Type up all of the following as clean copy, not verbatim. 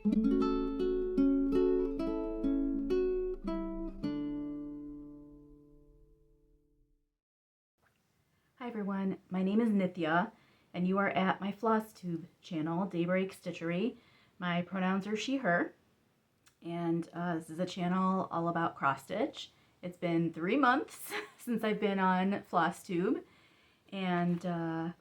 Hi everyone, my name is Nithya, and you are at my Flosstube channel, Daybreak Stitchery. My pronouns are she, her, and this is a channel all about cross stitch. It's been 3 months since I've been on Flosstube, and I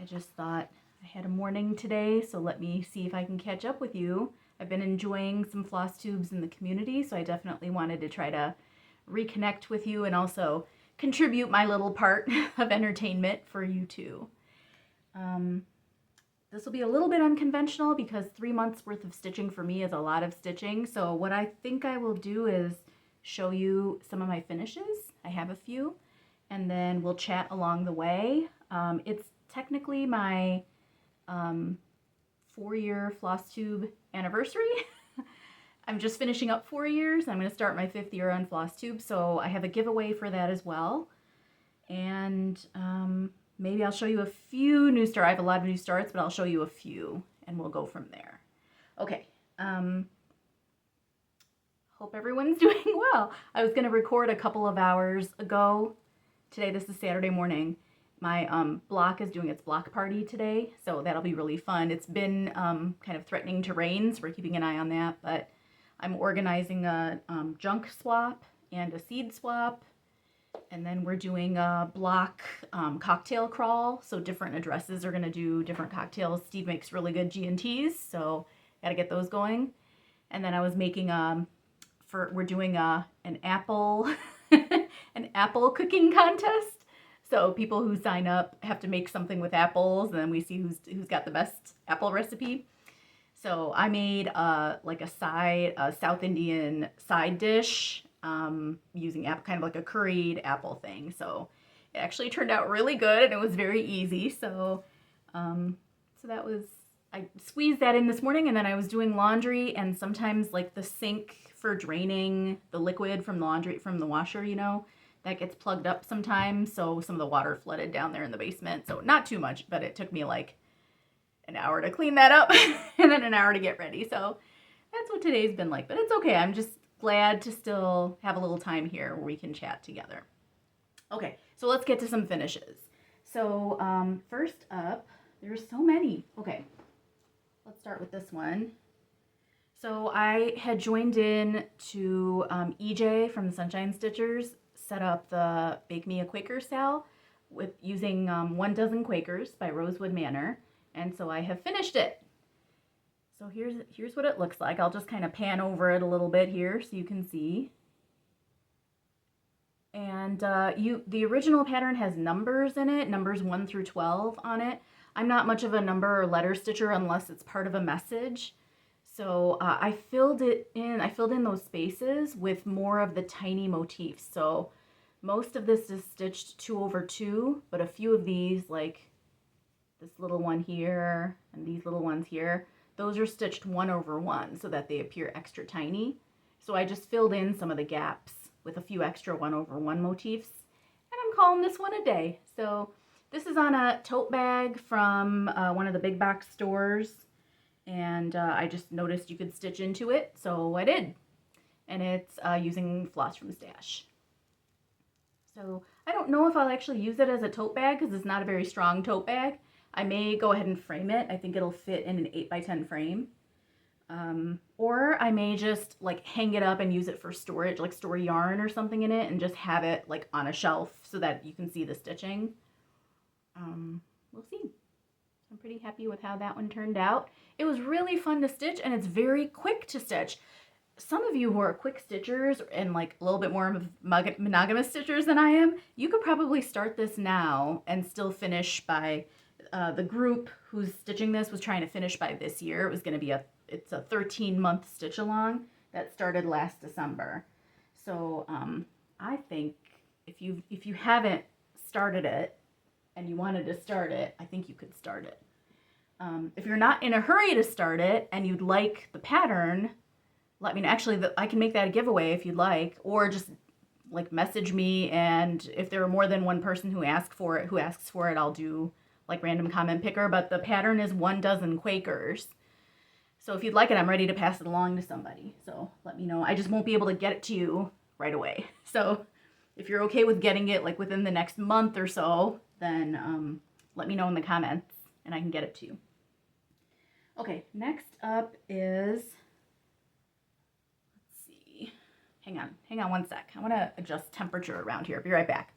just thought I had a morning today, so let me see if I can catch up with you. I've been enjoying some Flosstubes in the community, so I definitely wanted to try to reconnect with you and also contribute my little part of entertainment for you too. This will be a little bit unconventional because 3 months worth of stitching for me is a lot of stitching. So what I think I will do is show you some of my finishes. I have a few, and then we'll chat along the way. It's technically my 4-year Flosstube anniversary. I'm just finishing up 4 years. I'm going to start my 5th year on Flosstube, so I have a giveaway for that as well. And maybe I'll show you a few new starts. I have a lot of new starts, but I'll show you a few, and we'll go from there. Okay. Hope everyone's doing well. I was going to record a couple of hours ago. Today, this is Saturday morning. My block is doing its block party today, so that'll be really fun. It's been kind of threatening to rain, so we're keeping an eye on that, but I'm organizing a junk swap and a seed swap, and then we're doing a block cocktail crawl, so different addresses are going to do different cocktails. Steve makes really good G&Ts, so got to get those going. And then I was making we're doing an apple an apple cooking contest. So people who sign up have to make something with apples, and then we see who's got the best apple recipe. So I made like a South Indian side dish using kind of like a curried apple thing. So it actually turned out really good, and it was very easy. So that was, I squeezed that in this morning, and then I was doing laundry, and sometimes like the sink for draining the liquid from the laundry from the washer, you know, that gets plugged up sometimes. So some of the water flooded down there in the basement. So not too much, but it took me like an hour to clean that up and then an hour to get ready. So that's what today's been like, but it's okay. I'm just glad to still have a little time here where we can chat together. Okay, so let's get to some finishes. So first up, there's so many. Okay, let's start with this one. So I had joined in to EJ from the Sunshine Stitchers, set up the Bake Me a Quaker sale with using 1 Dozen Quakers by Rosewood Manor. And so I have finished it. So here's what it looks like. I'll just kind of pan over it a little bit here so you can see. And the original pattern has numbers in it, numbers 1 through 12 on it. I'm not much of a number or letter stitcher unless it's part of a message. So I filled in those spaces with more of the tiny motifs. So most of this is stitched 2 over 2, but a few of these, like this little one here and these little ones here, those are stitched 1 over 1 so that they appear extra tiny. So I just filled in some of the gaps with a few extra 1 over 1 motifs, and I'm calling this one a day. So this is on a tote bag from one of the big box stores, and I just noticed you could stitch into it, so I did. And it's using floss from Stash. So I don't know if I'll actually use it as a tote bag because it's not a very strong tote bag. I may go ahead and frame it. I think it'll fit in an 8x10 frame. Or I may just like hang it up and use it for storage, like store yarn or something in it and just have it like on a shelf so that you can see the stitching. We'll see. I'm pretty happy with how that one turned out. It was really fun to stitch, and it's very quick to stitch. Some of you who are quick stitchers and like a little bit more monogamous stitchers than I am, you could probably start this now and still finish by the group who's stitching this was trying to finish by this year. It was going to be it's a 13-month stitch along that started last December. So I think if you haven't started it and you wanted to start it, I think you could start it. If you're not in a hurry to start it and you'd like the pattern, let me know. Actually, I can make that a giveaway if you'd like, or just like message me, and if there are more than one person who asks for it, I'll do like random comment picker. But the pattern is 1 Dozen Quakers. So if you'd like it, I'm ready to pass it along to somebody. So let me know. I just won't be able to get it to you right away. So if you're okay with getting it like within the next month or so, then let me know in the comments and I can get it to you. Okay, next up is, let's see, hang on one sec. I want to adjust temperature around here. Be right back.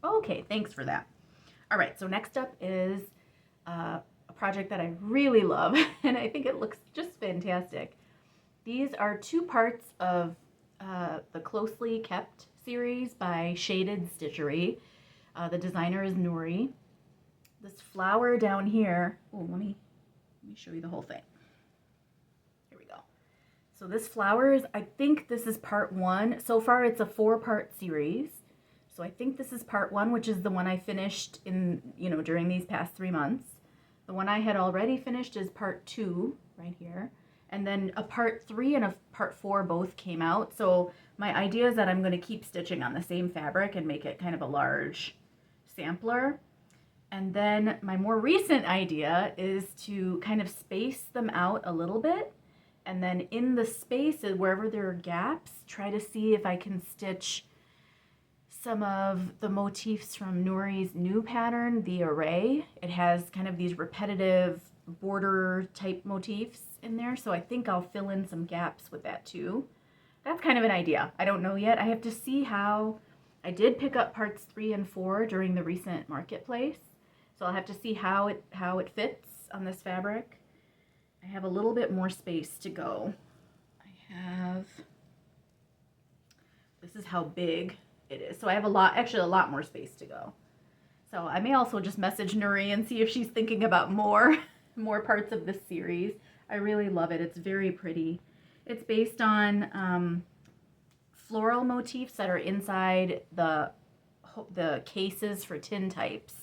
Okay, thanks for that. All right, so next up is a project that I really love, and I think it looks just fantastic. These are 2 parts of the Closely Kept series by Shaded Stitchery. The designer is Nuri. This flower down here, oh, let me show you the whole thing. Here we go. So this flower is, I think this is part 1. So far it's a 4-part series. So I think this is part 1, which is the one I finished in, during these past 3 months. The one I had already finished is part 2 right here. And then a part 3 and a part 4 both came out. So my idea is that I'm going to keep stitching on the same fabric and make it kind of a large sampler. And then my more recent idea is to kind of space them out a little bit. And then in the spaces, wherever there are gaps, try to see if I can stitch some of the motifs from Nuri's new pattern, the Array. It has kind of these repetitive border type motifs in there, so I think I'll fill in some gaps with that too. That's kind of an idea. I don't know yet. I have to see how. I did pick up parts 3 and 4 during the recent marketplace, so I'll have to see how it fits on this fabric. I have a little bit more space to go. This is how big it is. So I have a lot more space to go. So I may also just message Nuri and see if she's thinking about more parts of this series. I really love it. It's very pretty. It's based on floral motifs that are inside the cases for tin types.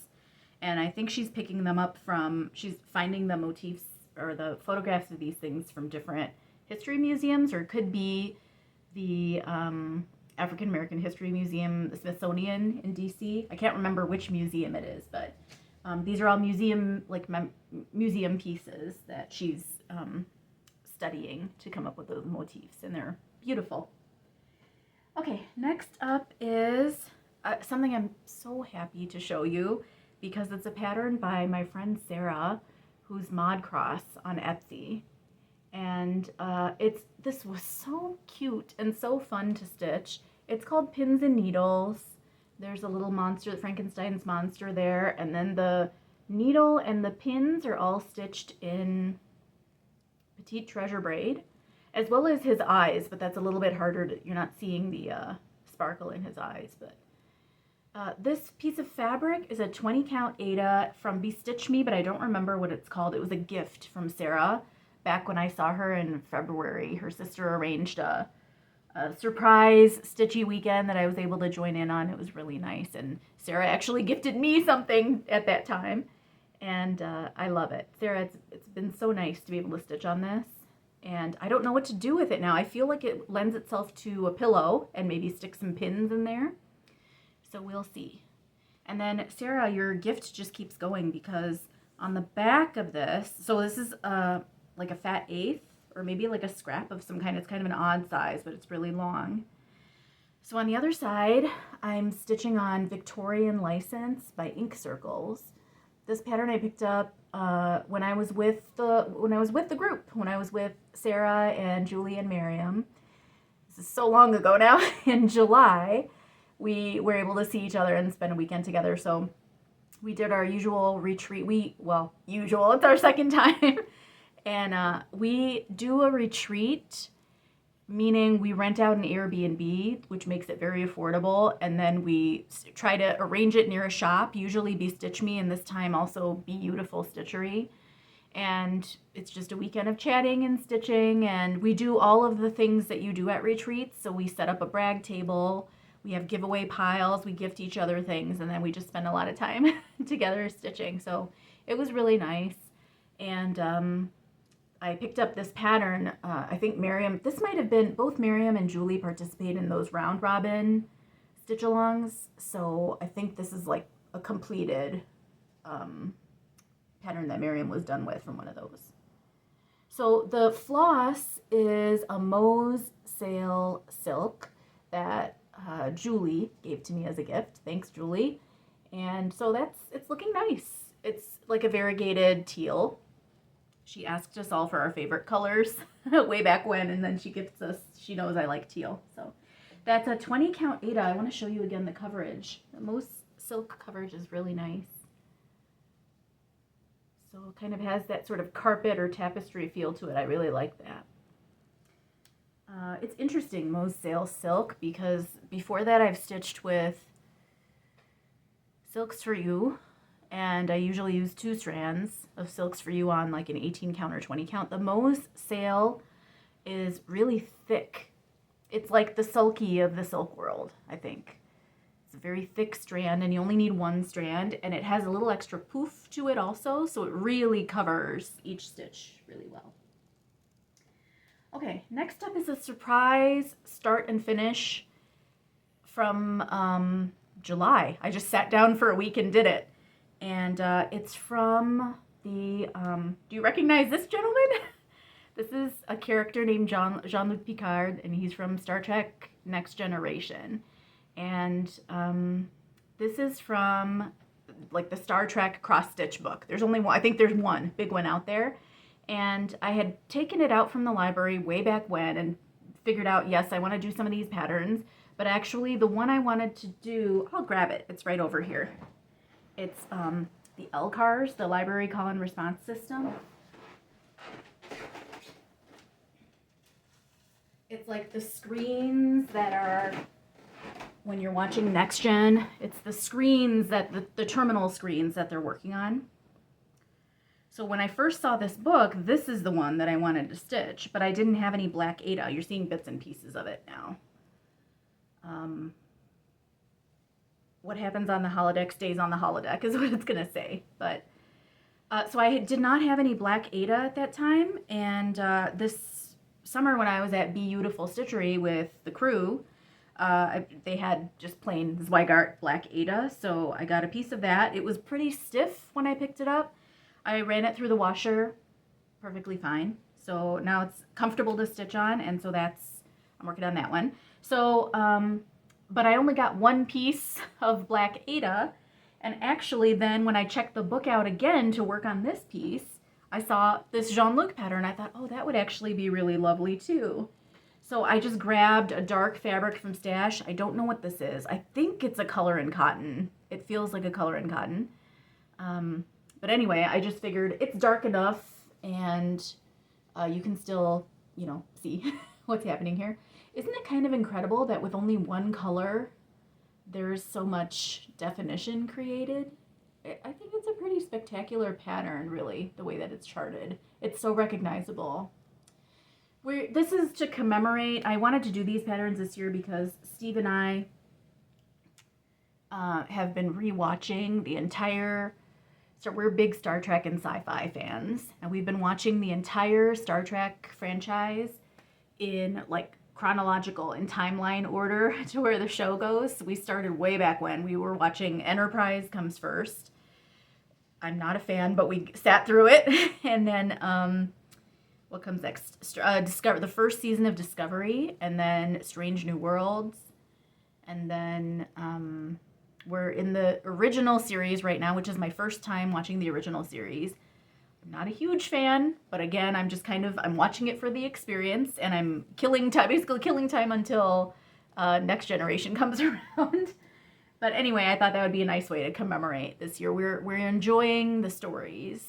And I think she's picking them up she's finding the motifs or the photographs of these things from different history museums, or it could be the African American History Museum, the Smithsonian in DC. I can't remember which museum it is, but these are all museum pieces that she's studying to come up with those motifs, and they're beautiful. Okay, next up is something I'm so happy to show you because it's a pattern by my friend Sarah, who's Mod Cross on Etsy. And this was so cute and so fun to stitch. It's called Pins and Needles. There's a little monster, Frankenstein's monster there, and then the needle and the pins are all stitched in petite treasure braid, as well as his eyes, but that's a little bit harder you're not seeing the sparkle in his eyes. But this piece of fabric is a 20 count Aida from BeStitchMe, but I don't remember what it's called. It was a gift from Sarah. Back when I saw her in February, her sister arranged a surprise stitchy weekend that I was able to join in on. It was really nice, and Sarah actually gifted me something at that time, and I love it. Sarah, it's been so nice to be able to stitch on this, and I don't know what to do with it now. I feel like it lends itself to a pillow and maybe stick some pins in there, so we'll see. And then Sarah, your gift just keeps going because on the back of this, so this is like a fat eighth, or maybe like a scrap of some kind. It's kind of an odd size, but it's really long. So on the other side, I'm stitching on Victorian License by Ink Circles. This pattern I picked up when I was with the group, when I was with Sarah and Julie and Marion. This is so long ago now. In July, we were able to see each other and spend a weekend together. So we did our usual retreat. It's our second time. And we do a retreat, meaning we rent out an Airbnb, which makes it very affordable, and then we try to arrange it near a shop, usually BeStitchMe, and this time also Beautiful Stitchery. And it's just a weekend of chatting and stitching, and we do all of the things that you do at retreats. So we set up a brag table, we have giveaway piles, we gift each other things, and then we just spend a lot of time together stitching. So it was really nice. And I picked up this pattern. I think this might have been, both Marion and Julie participate in those round robin stitch alongs. So I think this is like a completed pattern that Marion was done with from one of those. So the floss is a Mose Sale silk that Julie gave to me as a gift. Thanks, Julie. And so it's looking nice. It's like a variegated teal. She asked us all for our favorite colors way back when, and then she gifts us, she knows I like teal. So that's a 20 count Aida. I want to show you again the coverage. The Mose silk coverage is really nice. So it kind of has that sort of carpet or tapestry feel to it. I really like that. It's interesting, Mose Sale silk, because before that I've stitched with Silks for You, and I usually use 2 strands of Silks for You on like an 18 count or 20 count. The Mose Sale is really thick. It's like the sulky of the silk world, I think. It's a very thick strand, and you only need 1 strand, and it has a little extra poof to it also, so it really covers each stitch really well. Okay, next up is a surprise start and finish from July. I just sat down for a week and did it. And it's from the, do you recognize this gentleman? This is a character named Jean-Luc Picard, and he's from Star Trek Next Generation. And this is from like the Star Trek Cross Stitch book. There's only one, I think there's one big one out there. And I had taken it out from the library way back when and figured out, yes, I want to do some of these patterns. But actually the one I wanted to do, I'll grab it. It's right over here. It's the LCARS, the Library Call and Response System. It's like the screens that are, when you're watching Next Gen, it's the screens that, the terminal screens that they're working on. So when I first saw this book, this is the one that I wanted to stitch, but I didn't have any black Aida. You're seeing bits and pieces of it now. What happens on the holodeck stays on the holodeck is what it's going to say. But so I did not have any black Aida at that time, and this summer when I was at Beautiful Stitchery with the crew, they had just plain Zweigart black Aida, so I got a piece of that. It was pretty stiff when I picked it up. I ran it through the washer perfectly fine. So now it's comfortable to stitch on, and so I'm working on that one. So, but I only got 1 piece of black Aida, and actually then when I checked the book out again to work on this piece, I saw this Jean-Luc pattern. I thought, oh, that would actually be really lovely too. So I just grabbed a dark fabric from Stash. I don't know what this is. I think it's a color in cotton. It feels like a color in cotton. But anyway, I just figured it's dark enough, and you can still, you know, see what's happening here. Isn't it kind of incredible that with only 1 color, there's so much definition created? I think it's a pretty spectacular pattern, really, the way that it's charted. It's so recognizable. This is to commemorate, I wanted to do these patterns this year because Steve and I have been rewatching the entire, so we're big Star Trek and sci-fi fans, and we've been watching the entire Star Trek franchise in like chronological and timeline order to where the show goes. We started way back when. We were watching Enterprise comes first. I'm not a fan, but we sat through it. And then what comes next? The first season of Discovery, and then Strange New Worlds. And then we're in the original series right now, which is my first time watching the original series. I'm not a huge fan, but again, I'm just I'm watching it for the experience, and I'm basically killing time until Next Generation comes around. But anyway, I thought that would be a nice way to commemorate this year. We're enjoying the stories,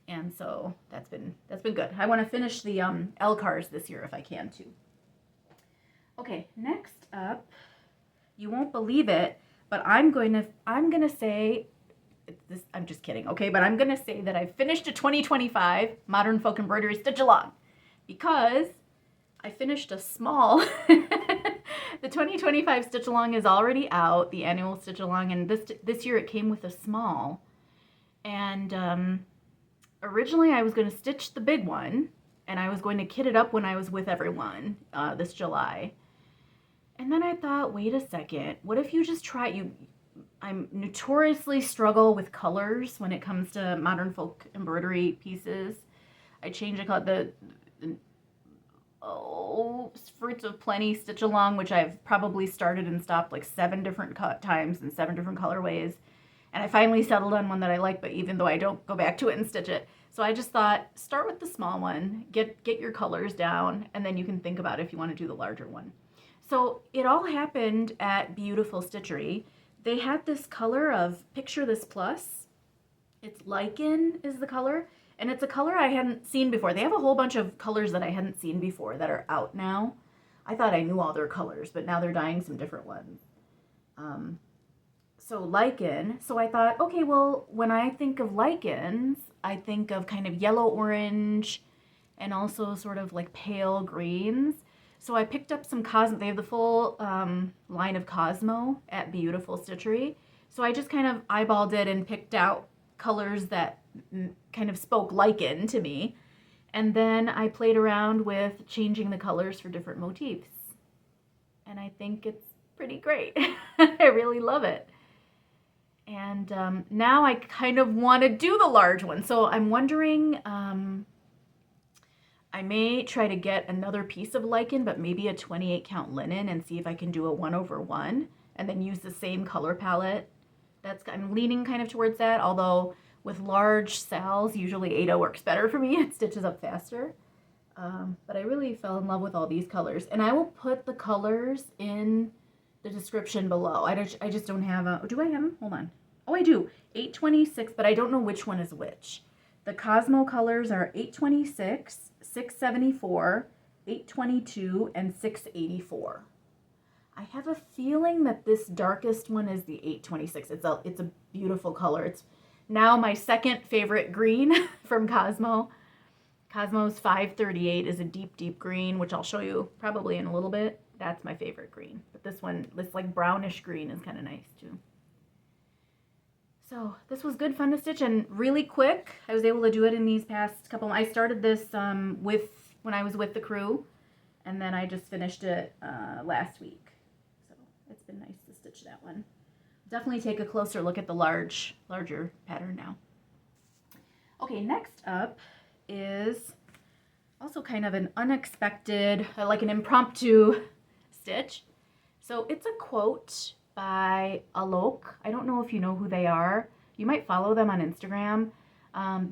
and so that's been good. I want to finish the LCARS this year if I can too. Okay, next up, you won't believe it, but I'm gonna say. I'm just kidding, okay? But I'm going to say that I finished a 2025 Modern Folk Embroidery Stitch Along because I finished a small. The 2025 Stitch Along is already out, the annual Stitch Along, and this year it came with a small. And originally I was going to stitch the big one, and I was going to kit it up when I was with everyone this July. And then I thought, wait a second, what if you just try, I'm notoriously struggle with colors when it comes to modern folk embroidery pieces. I changed the Fruits of Plenty stitch along, which I've probably started and stopped like 7 different times in 7 different colorways. And I finally settled on one that I like, but even though I don't go back to it and stitch it. So I just thought, start with the small one, get your colors down, and then you can think about if you want to do the larger one. So it all happened at Beautiful Stitchery. They had this color of, picture this plus. It's lichen is the color, and it's a color I hadn't seen before. They have a whole bunch of colors that I hadn't seen before that are out now. I thought I knew all their colors, but now they're dyeing some different ones. So lichen, so I thought, okay, well, when I think of lichens, I think of kind of yellow-orange and also sort of like pale greens. So I picked up some Cosmo. They have the full line of Cosmo at Beautiful Stitchery. So I just kind of eyeballed it and picked out colors that kind of spoke lichen to me. And then I played around with changing the colors for different motifs. And I think it's pretty great. I really love it. And now I kind of want to do the large one. So I'm wondering, I may try to get another piece of lichen, but maybe a 28 count linen and see if I can do a 1/1 and then use the same color palette. I'm leaning kind of towards that, although with large sals, usually 8/0 works better for me. It stitches up faster. But I really fell in love with all these colors. And I will put the colors in the description below. I just don't have a, do I have them? Hold on. Oh, I do. 826, but I don't know which one is which. The Cosmo colors are 826, 674, 822, and 684. I have a feeling that this darkest one is the 826. It's a beautiful color. It's now my second favorite green from Cosmo. Cosmo's 538 is a deep, deep green, which I'll show you probably in a little bit. That's my favorite green. But this one, this like brownish green is kind of nice too. So this was good fun to stitch and really quick. I was able to do it in these past couple. I started this when I was with the crew, and then I just finished it last week. So it's been nice to stitch that one. Definitely take a closer look at the larger pattern now. Okay, next up is also kind of an unexpected, like an impromptu stitch. So it's a quote by Alok. I don't know if you know who they are. You might follow them on Instagram.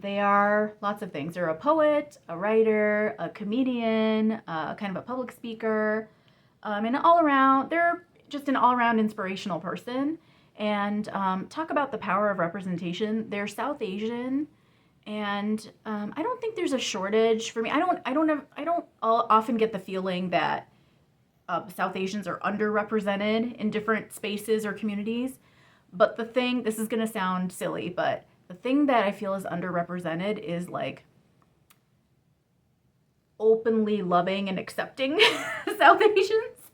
They are lots of things. They're a poet, a writer, a comedian, kind of a public speaker, and they're just an all-around inspirational person. And talk about the power of representation. They're South Asian, and I don't think there's a shortage for me. I don't often get the feeling that South Asians are underrepresented in different spaces or communities. But this is going to sound silly, but the thing that I feel is underrepresented is like openly loving and accepting South Asians.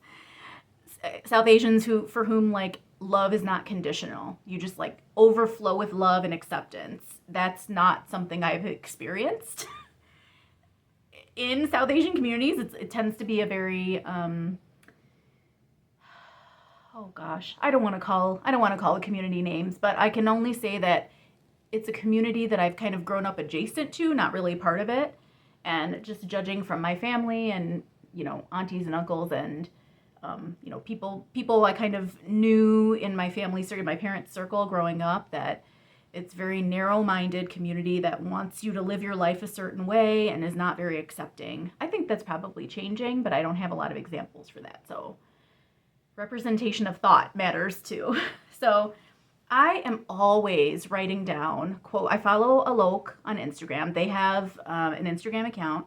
South Asians for whom like love is not conditional. You just like overflow with love and acceptance. That's not something I've experienced. In South Asian communities, it tends to be a very, oh gosh, I don't want to call the community names, but I can only say that it's a community that I've kind of grown up adjacent to, not really part of it. And just judging from my family and, aunties and uncles and, people I kind of knew in my family, my parents' circle growing up, that it's very narrow-minded community that wants you to live your life a certain way and is not very accepting. I think that's probably changing, but I don't have a lot of examples for that. So representation of thought matters too. So I am always writing down, quote, I follow Alok on Instagram. They have an Instagram account,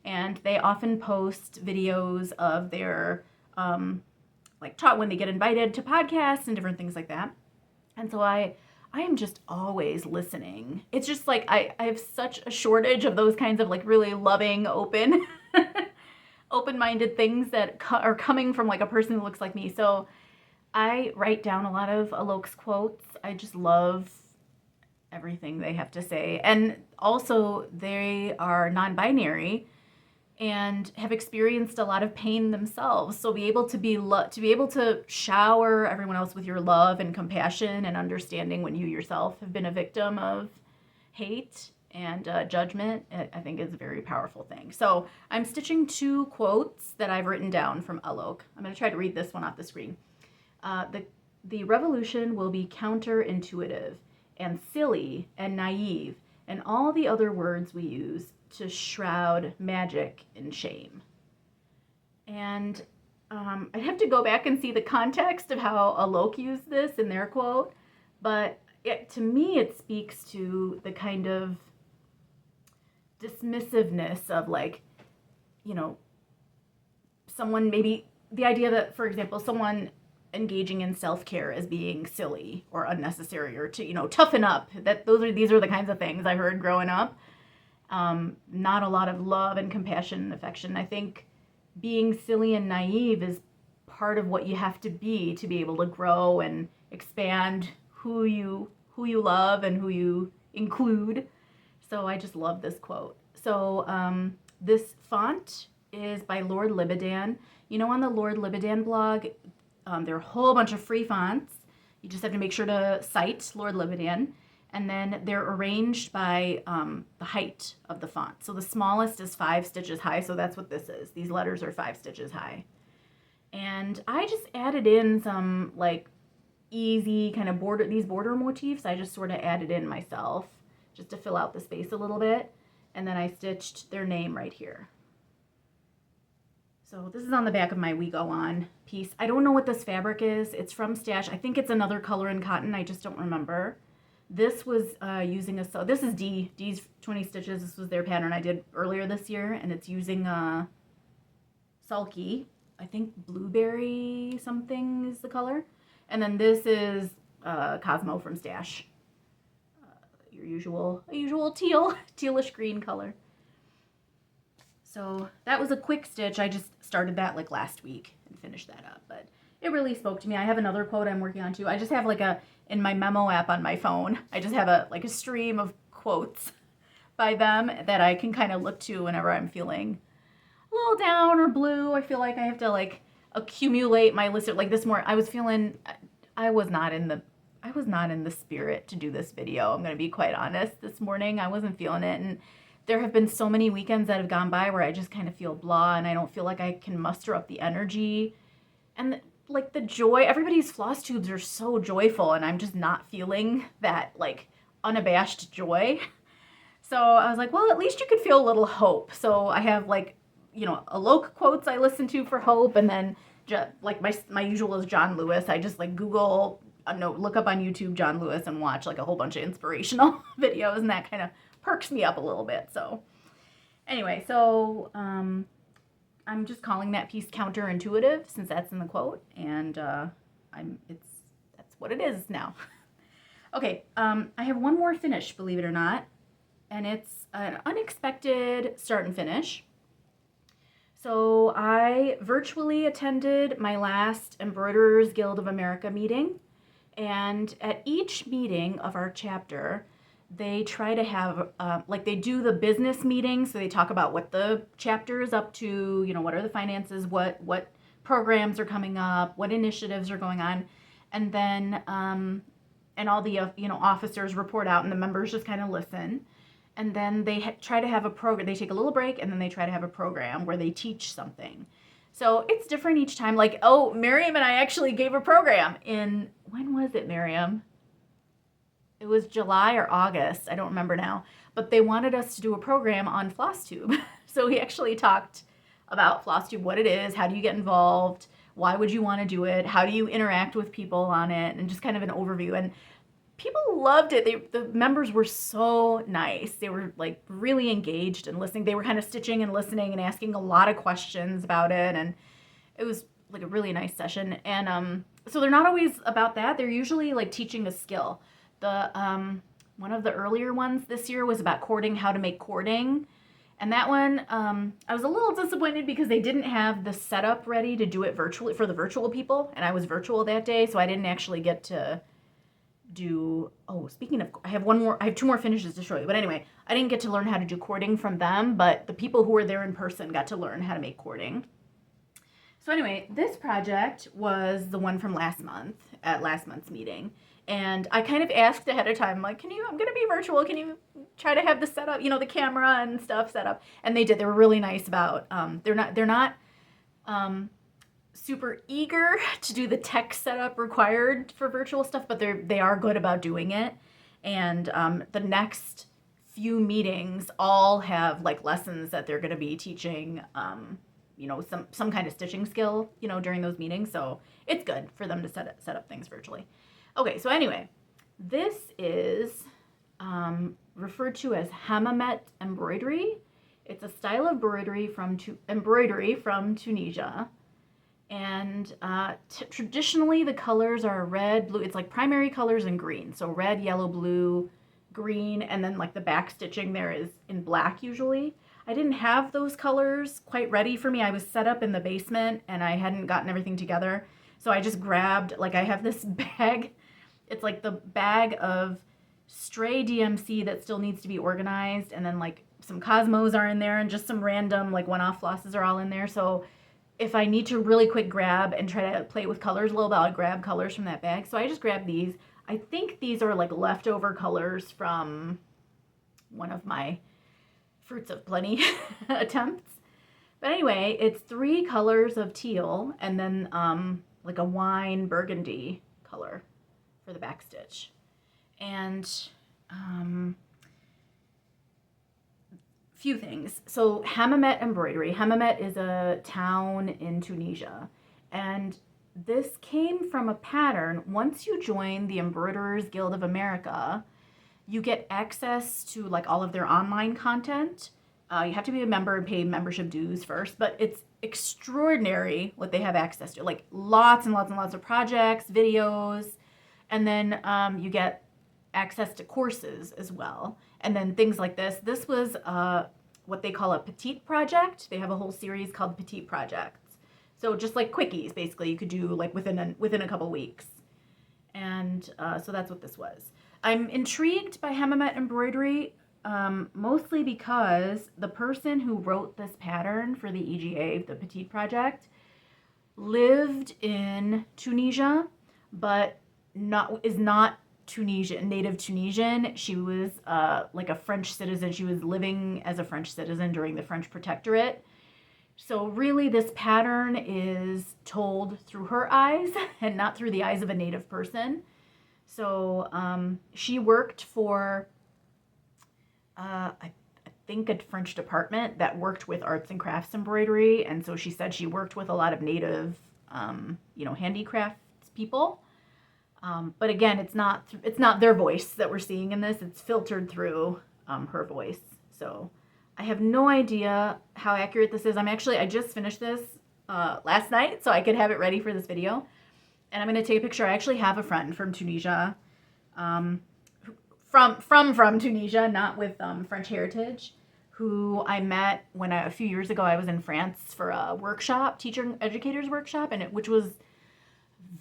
and they often post videos of their, when they get invited to podcasts and different things like that. And so I am just always listening. It's just like I have such a shortage of those kinds of like really loving, open-minded things that are coming from like a person who looks like me. So I write down a lot of Alok's quotes. I just love everything they have to say. And also they are non-binary and have experienced a lot of pain themselves. So be able to shower everyone else with your love and compassion and understanding when you yourself have been a victim of hate and judgment, I think is a very powerful thing. So I'm stitching 2 quotes that I've written down from Alok. I'm going to try to read this one off the screen. The revolution will be counterintuitive and silly and naive and all the other words we use to shroud magic in shame. And I'd have to go back and see the context of how Alok used this in their quote, but to me it speaks to the kind of dismissiveness of, like, you know, someone, maybe the idea that, for example, someone engaging in self-care as being silly or unnecessary, or to, you know, toughen up. These are the kinds of things I heard growing up. Not a lot of love and compassion and affection. I think being silly and naive is part of what you have to be able to grow and expand who you love and who you include. So I just love this quote. So this font is by Lord Libidan. You know, on the Lord Libidan blog, there are a whole bunch of free fonts. You just have to make sure to cite Lord Libidan. And then they're arranged by the height of the font. So the smallest is 5 stitches high, so that's what this is. These letters are 5 stitches high. And I just added in some, like, easy kind of border motifs. I just sort of added in myself just to fill out the space a little bit. And then I stitched their name right here. So this is on the back of my We Go On piece. I don't know what this fabric is. It's from Stash. I think it's another color in cotton. I just don't remember. This was using this is D's 20 stitches. This was their pattern I did earlier this year, and it's using Sulky. I think blueberry something is the color. And then this is Cosmo from Stash. Your usual tealish green color. So that was a quick stitch. I just started that like last week and finished that up, but it really spoke to me. I have another quote I'm working on too. I just have like in my memo app on my phone, I just have a stream of quotes by them that I can kind of look to whenever I'm feeling a little down or blue. I feel like I have to like accumulate my list of, like, this morning I was not in the spirit to do this video. I'm going to be quite honest. This morning I wasn't feeling it, and there have been so many weekends that have gone by where I just kind of feel blah, and I don't feel like I can muster up the energy and like the joy. Everybody's Flosstubes are so joyful, and I'm just not feeling that like unabashed joy. So I was like, well, at least you could feel a little hope. So I have, like, you know, Alok quotes I listen to for hope, and then like my usual is John Lewis. I just like look up on YouTube John Lewis and watch like a whole bunch of inspirational videos, and that kind of perks me up a little bit. So anyway, so I'm just calling that piece counterintuitive since that's in the quote, and that's what it is now. Okay, I have one more finish, believe it or not, and it's an unexpected start and finish. So I virtually attended my last Embroiderers Guild of America meeting, and at each meeting of our chapter, they try to have, like, they do the business meeting, so they talk about what the chapter is up to, you know, what are the finances, what programs are coming up, what initiatives are going on, and then, and all the, officers report out, and the members just kind of listen. And then they try to have a program. They take a little break, and then they try to have a program where they teach something. So it's different each time. Like, oh, Marion and I actually gave a program when was it, Marion? It was July or August. I don't remember now. But they wanted us to do a program on Flosstube. So we actually talked about Flosstube, what it is, how do you get involved, why would you want to do it, how do you interact with people on it, and just kind of an overview. And people loved it. The members were so nice. They were like really engaged and listening. They were kind of stitching and listening and asking a lot of questions about it. And it was like a really nice session. And so they're not always about that. They're usually like teaching a skill. The one of the earlier ones this year was about cording, how to make cording. And that one, I was a little disappointed because they didn't have the setup ready to do it virtually for the virtual people. And I was virtual that day, so I didn't actually get to do, speaking of, I have 2 more finishes to show you. But anyway, I didn't get to learn how to do cording from them, but the people who were there in person got to learn how to make cording. So anyway, this project was the one from last month, at last month's meeting. And I kind of asked ahead of time, like, I'm going to be virtual. Can you try to have the setup, the camera and stuff set up? And they did. They were really nice about, they're not super eager to do the tech setup required for virtual stuff, but they are good about doing it. And the next few meetings all have like lessons that they're going to be teaching, some kind of stitching skill, during those meetings. So it's good for them to set up things virtually. Okay, so anyway, this is referred to as Hammamet embroidery. It's a style of embroidery from Tunisia. And traditionally the colors are red, blue. It's like primary colors and green. So red, yellow, blue, green, and then like the back stitching there is in black usually. I didn't have those colors quite ready for me. I was set up in the basement and I hadn't gotten everything together. So I just grabbed, like I have this bag. It's like the bag of stray DMC that still needs to be organized. And then like some Cosmos are in there and just some random like one-off flosses are all in there. So if I need to really quick grab and try to play with colors a little bit, I'll grab colors from that bag. So I just grabbed these. I think these are like leftover colors from one of my Fruits of Plenty attempts. But anyway, it's 3 colors of teal and then like a wine burgundy color for the back stitch. And few things. So Hammamet embroidery. Hammamet is a town in Tunisia. And this came from a pattern. Once you join the Embroiderers Guild of America, you get access to like all of their online content. You have to be a member and pay membership dues first, but it's extraordinary what they have access to. Like lots and lots and lots of projects, videos, and then you get access to courses as well. And then things like this. This was what they call a petite project. They have a whole series called Petite Projects. So just like quickies, basically, you could do like within a couple weeks. And so that's what this was. I'm intrigued by Hammamet embroidery, mostly because the person who wrote this pattern for the EGA, the Petite Project, lived in Tunisia, but is not Tunisian, native Tunisian. She was like a French citizen. She was living as a French citizen during the French protectorate. So really this pattern is told through her eyes and not through the eyes of a native person. So she worked for, I think, a French department that worked with arts and crafts embroidery. And so she said she worked with a lot of native, handicrafts people. But again, it's not their voice that we're seeing in this. It's filtered through her voice. So I have no idea how accurate this is. I just finished this last night, so I could have it ready for this video. And I'm going to take a picture. I actually have a friend from Tunisia, from Tunisia, not with French heritage, who I met when a few years ago I was in France for a workshop, educators workshop, which was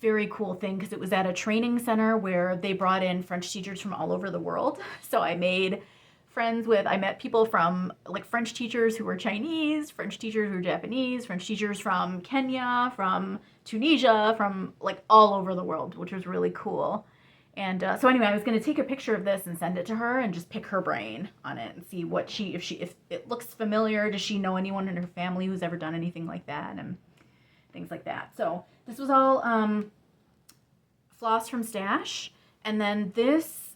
very cool thing because it was at a training center where they brought in French teachers from all over the world. So I met people from like French teachers who were Chinese, French teachers who were Japanese, French teachers from Kenya, from Tunisia, from like all over the world, which was really cool. And so anyway, I was going to take a picture of this and send it to her and just pick her brain on it and see if it looks familiar. Does she know anyone in her family who's ever done anything like that and things like that. So this was all floss from Stash. And then this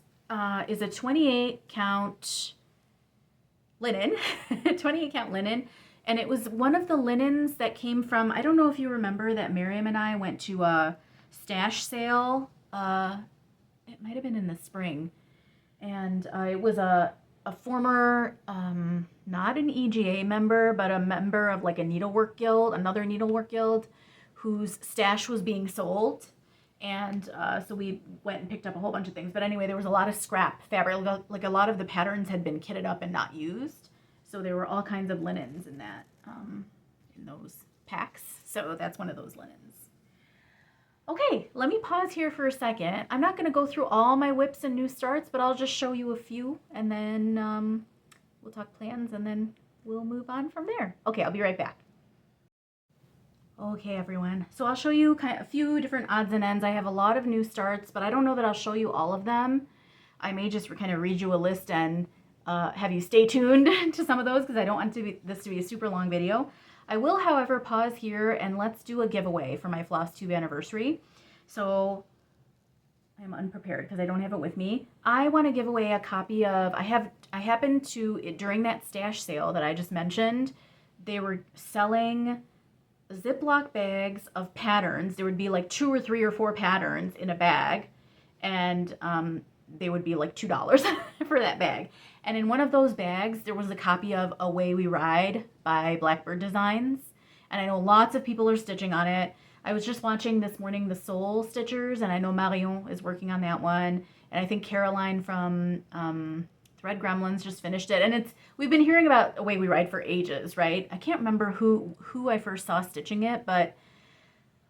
is a 28 count linen, 28 count linen. And it was one of the linens that came from, I don't know if you remember that Marion and I went to a Stash sale. It might have been in the spring. And it was a former, not an EGA member, but a member of like a needlework guild, another needlework guild, whose stash was being sold. And so we went and picked up a whole bunch of things. But anyway, there was a lot of scrap fabric. Like a lot of the patterns had been kitted up and not used. So there were all kinds of linens in that, in those packs. So that's one of those linens. Okay, let me pause here for a second. I'm not going to go through all my whips and new starts, but I'll just show you a few, and then we'll talk plans, and then we'll move on from there. Okay, I'll be right back. Okay, everyone. So I'll show you a few different odds and ends. I have a lot of new starts, but I don't know that I'll show you all of them. I may just kind of read you a list and have you stay tuned to some of those because I don't want this to be a super long video. I will, however, pause here and let's do a giveaway for my Flosstube anniversary. So I'm unprepared because I don't have it with me. I want to give away a copy of, I happened to, during that stash sale that I just mentioned, they were selling Ziploc bags of patterns. There would be like 2 or 3 or 4 patterns in a bag, and they would be like $2 for that bag. And in one of those bags, there was a copy of Away We Ride by Blackbird Designs. And I know lots of people are stitching on it. I was just watching this morning the Soul Stitchers, and I know Marion is working on that one. And I think Caroline from Thread Gremlins just finished it. And we've been hearing about Away We Ride for ages, right? I can't remember who I first saw stitching it, but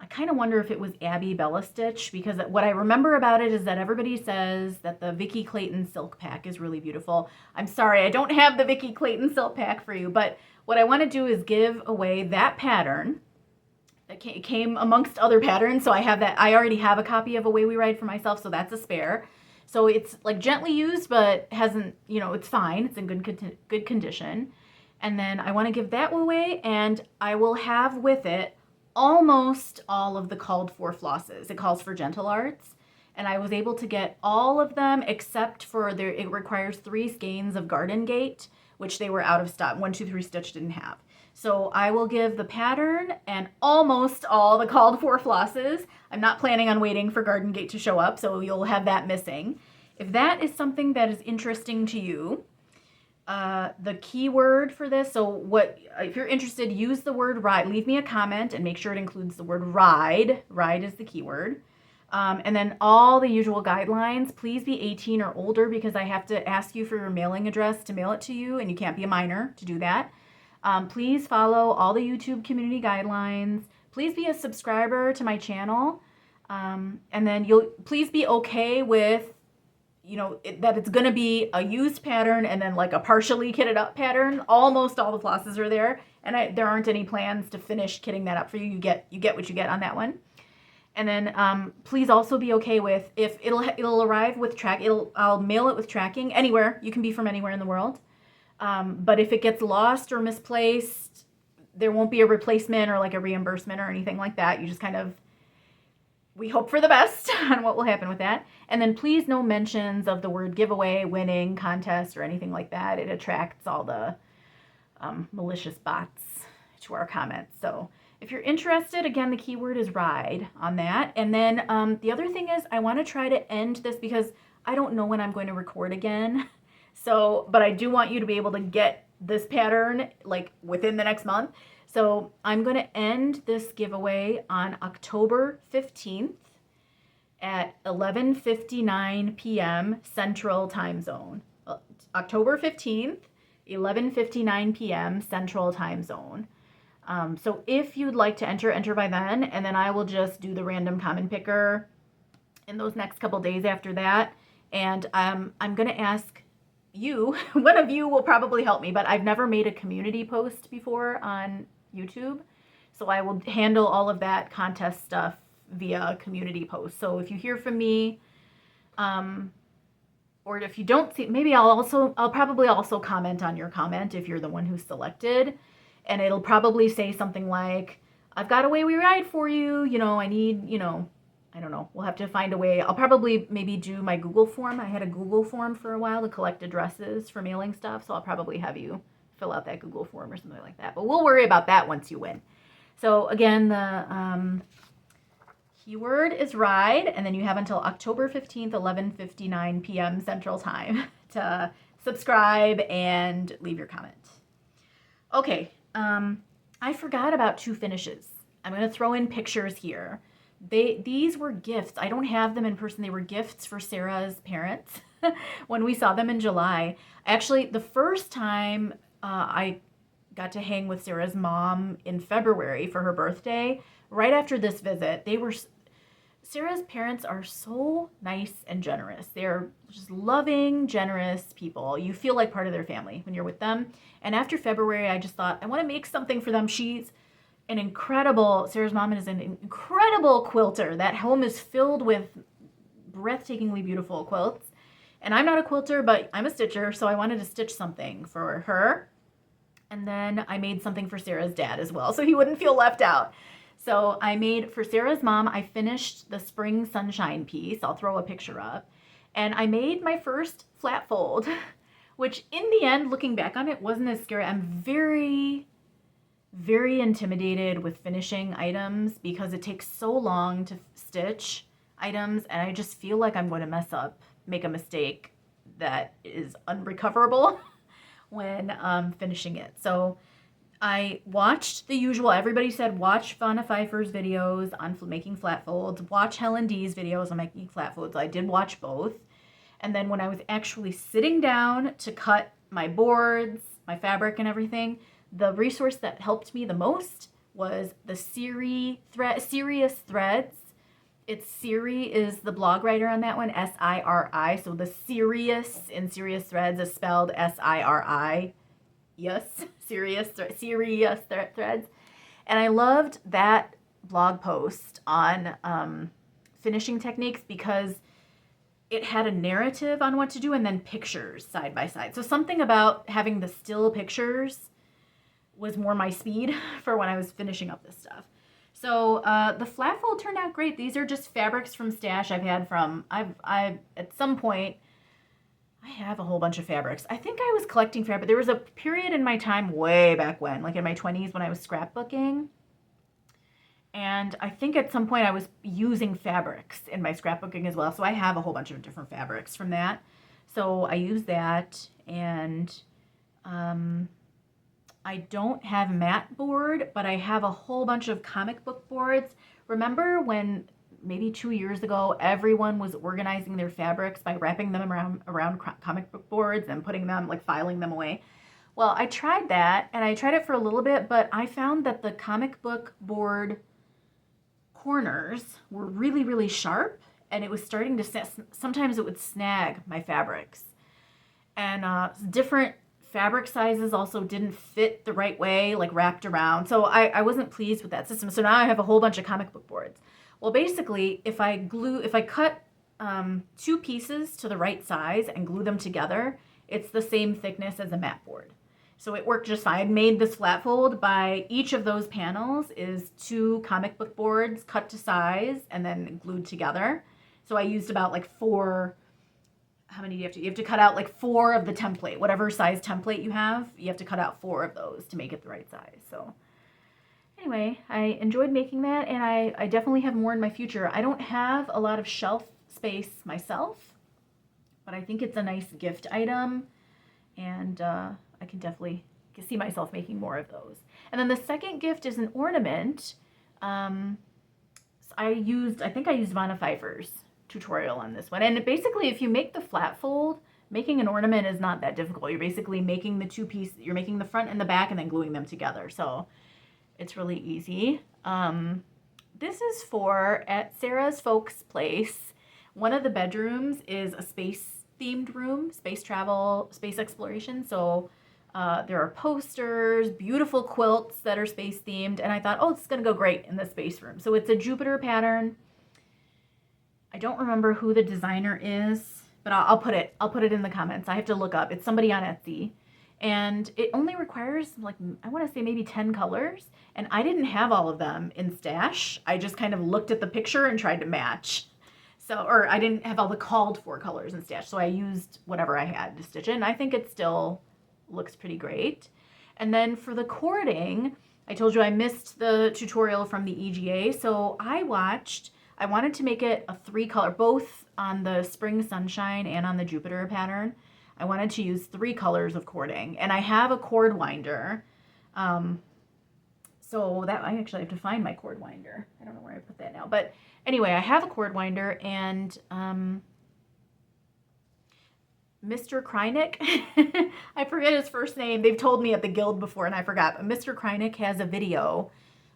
I kind of wonder if it was Abby Bella Stitch, because what I remember about it is that everybody says that the Vicki Clayton silk pack is really beautiful. I'm sorry, I don't have the Vicki Clayton silk pack for you, but what I want to do is give away that pattern that came amongst other patterns. So I have that. I already have a copy of Away We Ride for myself, so that's a spare. So it's like gently used, but hasn't, it's fine. It's in good condition. And then I want to give that away, and I will have with it almost all of the called for flosses. It calls for gentle arts, and I was able to get all of them except for it requires 3 skeins of Garden Gate, which they were out of stock. 1, 2, 3 Stitch didn't have. So I will give the pattern and almost all the called for flosses. I'm not planning on waiting for Garden Gate to show up, so you'll have that missing. If that is something that is interesting to you, the keyword for this, if you're interested, use the word ride. Leave me a comment and make sure it includes the word ride. Ride is the keyword. And then all the usual guidelines. Please be 18 or older because I have to ask you for your mailing address to mail it to you, and you can't be a minor to do that. Please follow all the YouTube community guidelines. Please be a subscriber to my channel. And then please be okay with that it's going to be a used pattern and then like a partially kitted up pattern. Almost all the flosses are there, and there aren't any plans to finish kitting that up for you. You get what you get on that one. And then please also be okay with if it'll arrive with I'll mail it with tracking anywhere. You can be from anywhere in the world. But if it gets lost or misplaced, there won't be a replacement or like a reimbursement or anything like that. You just we hope for the best on what will happen with that. And then please no mentions of the word giveaway, winning, contest, or anything like that. It attracts all the malicious bots to our comments. So if you're interested, again, the keyword is ride on that. And then the other thing is I want to try to end this because I don't know when I'm going to record again. But I do want you to be able to get this pattern like within the next month. So I'm going to end this giveaway on October 15th at 11:59 p.m. Central Time Zone. October 15th, 11:59 p.m. Central Time Zone. So if you'd like to enter by then, and then I will just do the random common picker in those next couple days after that. And I'm going to ask you, one of you will probably help me, but I've never made a community post before on YouTube. So I will handle all of that contest stuff via community post. So if you hear from me, or if you don't see, maybe I'll probably also comment on your comment if you're the one who's selected. And it'll probably say something like, I've got Away We Ride for you. I need, I don't know. We'll have to find a way. I'll probably maybe do my Google form. I had a Google form for a while to collect addresses for mailing stuff. So I'll probably have you fill out that Google form or something like that. But we'll worry about that once you win. So again, the keyword is ride. And then you have until October 15th, 11:59 p.m. Central Time to subscribe and leave your comment. Okay. I forgot about 2 finishes. I'm going to throw in pictures here. These were gifts. I don't have them in person. They were gifts for Sarah's parents when we saw them in July. Actually, the first time I got to hang with Sarah's mom in February for her birthday, right after this visit, Sarah's parents are so nice and generous. They're just loving, generous people. You feel like part of their family when you're with them. And after February, I just thought, I want to make something for them. an incredible, Sarah's mom is an incredible quilter. That home is filled with breathtakingly beautiful quilts. And I'm not a quilter, but I'm a stitcher, so I wanted to stitch something for her. And then I made something for Sarah's dad as well, so he wouldn't feel left out. So I made, for Sarah's mom, I finished the Spring Sunshine piece. I'll throw a picture up. And I made my first flat fold, which in the end, looking back on it, wasn't as scary. I'm very, very intimidated with finishing items because it takes so long to stitch items, and I just feel like I'm going to mess up, make a mistake that is unrecoverable when finishing it. So I watched the usual, everybody said watch Fauna Pfeiffer's videos on making flat folds, watch Helen D's videos on making flat folds. I did watch both. And then when I was actually sitting down to cut my boards, my fabric and everything, the resource that helped me the most was the Serious Threads. It's Siri is the blog writer on that one, S-I-R-I. So the Serious in Serious Threads is spelled S-I-R-I. Yes, Serious Threads. And I loved that blog post on finishing techniques because it had a narrative on what to do and then pictures side by side. So something about having the still pictures was more my speed for when I was finishing up this stuff. So the flat fold turned out great. These are just fabrics from stash I've had from, at some point, I have a whole bunch of fabrics. I think I was collecting fabric. There was a period in my time way back when, like in my 20s when I was scrapbooking. And I think at some point I was using fabrics in my scrapbooking as well. So I have a whole bunch of different fabrics from that. So I use that, and I don't have matte board, but I have a whole bunch of comic book boards. Remember when maybe 2 years ago, everyone was organizing their fabrics by wrapping them around comic book boards and putting them, like filing them away? Well, I tried that, and I tried it for a little bit, but I found that the comic book board corners were really, really sharp, and it was starting to, sometimes it would snag my fabrics. And different fabric sizes also didn't fit the right way, like wrapped around. So I wasn't pleased with that system. So now I have a whole bunch of comic book boards. Well, basically, if I cut 2 pieces to the right size and glue them together, it's the same thickness as a mat board. So it worked just fine. I made this flat fold by each of those panels is 2 comic book boards cut to size and then glued together. So I used about like 4. How many do you have to? You have to cut out like 4 of the template, whatever size template you have. You have to cut out 4 of those to make it the right size. So anyway, I enjoyed making that, and I definitely have more in my future. I don't have a lot of shelf space myself, but I think it's a nice gift item, and I can definitely see myself making more of those. And then the second gift is an ornament. I think I used Vanna Pfeiffer's tutorial on this one. And basically, if you make the flat fold, making an ornament is not that difficult. You're basically making the 2 pieces, you're making the front and the back and then gluing them together. So it's really easy. This is for, at Sarah's folks' place, one of the bedrooms is a space themed room, space travel, space exploration. So there are posters, beautiful quilts that are space themed. And I thought, oh, it's going to go great in the space room. So it's a Jupiter pattern. I don't remember who the designer is, but I'll put it in the comments. I have to look up. It's somebody on Etsy. And it only requires, like, I want to say maybe 10 colors. And I didn't have all of them in stash. I just kind of looked at the picture and tried to match. So, or I didn't have all the called for colors in stash. So I used whatever I had to stitch it. And I think it still looks pretty great. And then for the cording, I told you I missed the tutorial from the EGA. So I wanted to make it a 3-color, both on the Spring Sunshine and on the Jupiter pattern. I wanted to use 3 colors of cording, and I have a cord winder. So that I actually have to find my cord winder. I don't know where I put that now, but anyway, I have a cord winder, and Mr. Krynick, I forget his first name. They've told me at the guild before, and I forgot. But Mr. Krynick has a video.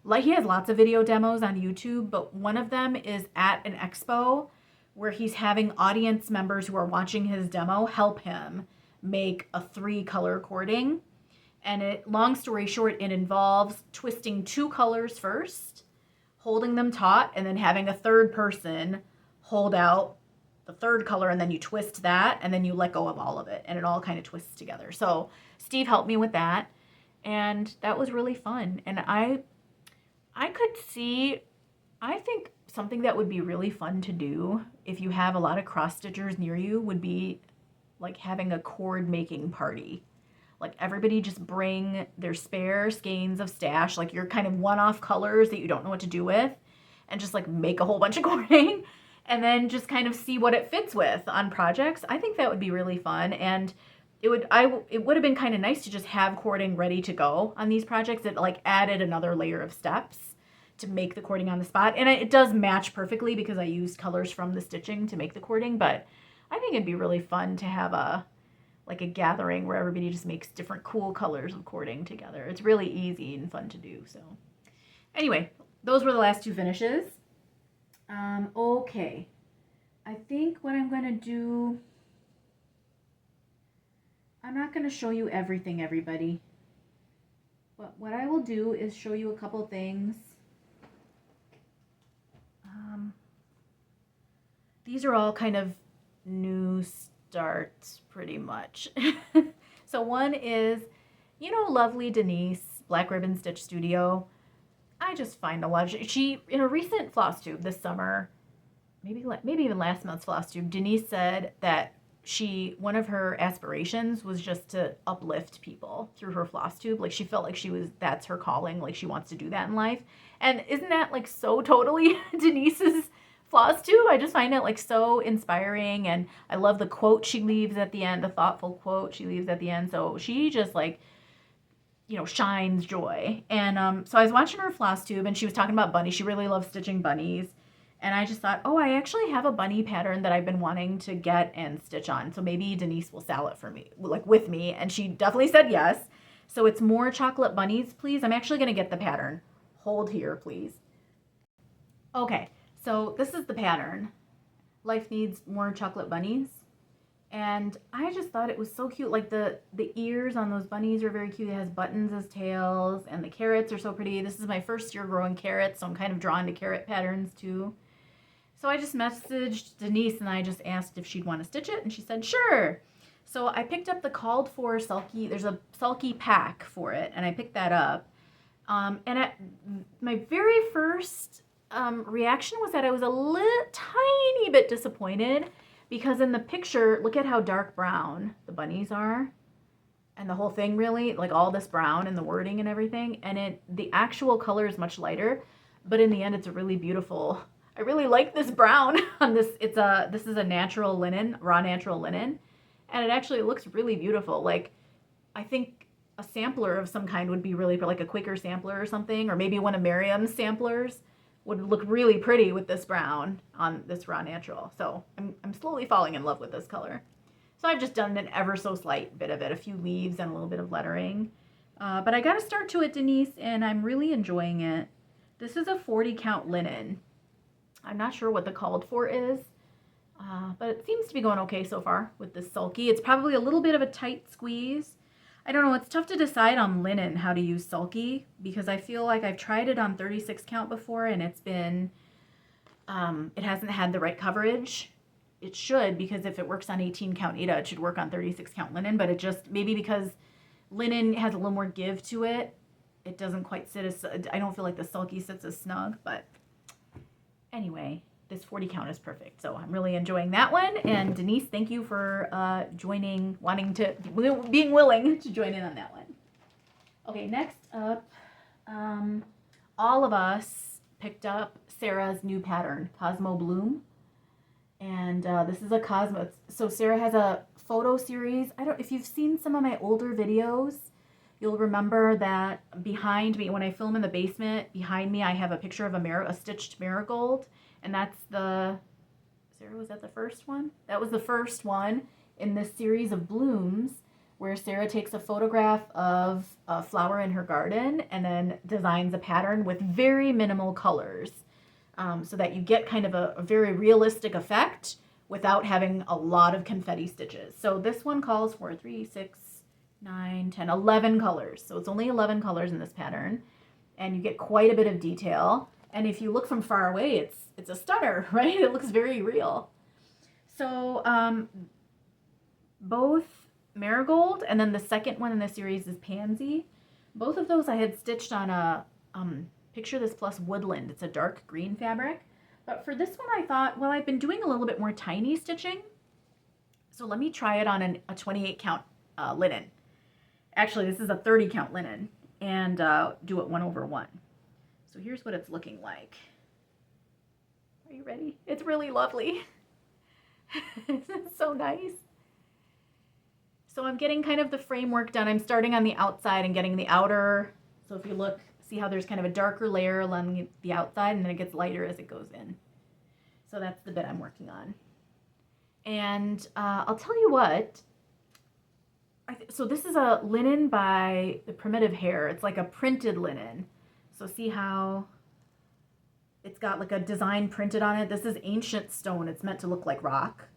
Like, he has lots of video demos on YouTube, but one of them is at an expo where he's having audience members who are watching his demo help him make a 3-color cording. And long story short, it involves twisting 2 colors first, holding them taut, and then having a third person hold out the third color, and then you twist that, and then you let go of all of it, and it all kind of twists together. So Steve helped me with that, and that was really fun. And I could see, I think something that would be really fun to do if you have a lot of cross stitchers near you would be like having a cord making party. Like everybody just bring their spare skeins of stash, like your kind of one-off colors that you don't know what to do with, and just like make a whole bunch of cording and then just kind of see what it fits with on projects. I think that would be really fun. And it would have been kind of nice to just have cording ready to go on these projects. It like added another layer of steps to make the cording on the spot. And it does match perfectly because I used colors from the stitching to make the cording, but I think it'd be really fun to have a gathering where everybody just makes different cool colors of cording together. It's really easy and fun to do. So anyway, those were the last 2 finishes. Okay. I think what I'm going to do, I'm not going to show you everything, everybody. But what I will do is show you a couple things. These are all kind of new starts, pretty much. So one is, you know, lovely Denise, Black Ribbon Stitch Studio. I just find a lot of, she, in a recent Flosstube this summer, maybe even last month's Flosstube, Denise said that one of her aspirations was just to uplift people through her Flosstube. Like she felt like that's her calling, like she wants to do that in life. And isn't that like so totally Denise's Flosstube? I just find it like so inspiring, and I love the quote she leaves at the end, the thoughtful quote she leaves at the end. So she just like, you know, shines joy. And so I was watching her Flosstube, and she was talking about bunnies. She really loves stitching bunnies. And I just thought, oh, I actually have a bunny pattern that I've been wanting to get and stitch on. So maybe Denise will sell it for me, like with me. And she definitely said yes. So it's more chocolate bunnies, please. I'm actually going to get the pattern. Hold here, please. Okay, so this is the pattern. Life needs more chocolate bunnies. And I just thought it was so cute. Like the ears on those bunnies are very cute. It has buttons as tails, and the carrots are so pretty. This is my first year growing carrots, so I'm kind of drawn to carrot patterns too. So I just messaged Denise and I just asked if she'd want to stitch it, and she said sure. So I picked up the called for sulky. There's a sulky pack for it, and I picked that up. And my very first reaction was that I was a tiny bit disappointed, because in the picture, look at how dark brown the bunnies are, and the whole thing really, like all this brown and the wording and everything. And the actual color is much lighter, but in the end, it's a really beautiful. I really like this brown on this. This is a natural linen, raw natural linen, and it actually looks really beautiful. Like, I think a sampler of some kind would be really, like a Quaker sampler or something, or maybe one of Marion's samplers would look really pretty with this brown on this raw natural. So I'm slowly falling in love with this color. So I've just done an ever so slight bit of it, a few leaves and a little bit of lettering. But I got a start to it, Denise, and I'm really enjoying it. This is a 40 count linen. I'm not sure what the called for is, but it seems to be going okay so far with this sulky. It's probably a little bit of a tight squeeze. I don't know, it's tough to decide on linen how to use sulky, because I feel like I've tried it on 36 count before, and it's been, it hasn't had the right coverage. It should, because if it works on 18 count Aida, it should work on 36 count linen, but it just, maybe because linen has a little more give to it, it doesn't quite sit as, I don't feel like the sulky sits as snug, but anyway, this 40 count is perfect. So I'm really enjoying that one. And Denise, thank you for being willing to join in on that one. Okay, next up, all of us picked up Sarah's new pattern, Cosmo Bloom. And this is a Cosmo. So Sarah has a photo series. If you've seen some of my older videos, you'll remember that behind me, when I film in the basement, behind me, I have a picture of a stitched marigold. And that's Sarah, was that the first one? That was the first one in this series of blooms, where Sarah takes a photograph of a flower in her garden and then designs a pattern with very minimal colors, so that you get kind of a very realistic effect without having a lot of confetti stitches. So this one calls for 3, 6, 9, 10, 11 colors. So it's only 11 colors in this pattern, and you get quite a bit of detail. And if you look from far away, it's a stunner, right? It looks very real. So both Marigold and then the second one in the series is Pansy. Both of those I had stitched on a Picture This Plus Woodland. It's a dark green fabric. But for this one I thought, well, I've been doing a little bit more tiny stitching, so let me try it on a 28 count linen. Actually, this is a 30 count linen, and do it 1/1. So here's what it's looking like. Are you ready? It's really lovely. It's so nice. So I'm getting kind of the framework done. I'm starting on the outside and getting the outer. So if you look, see how there's kind of a darker layer along the outside, and then it gets lighter as it goes in. So that's the bit I'm working on. And I'll tell you what, so this is a linen by the Primitive Hair. It's like a printed linen. So see how it's got like a design printed on it. This is ancient stone. It's meant to look like rock.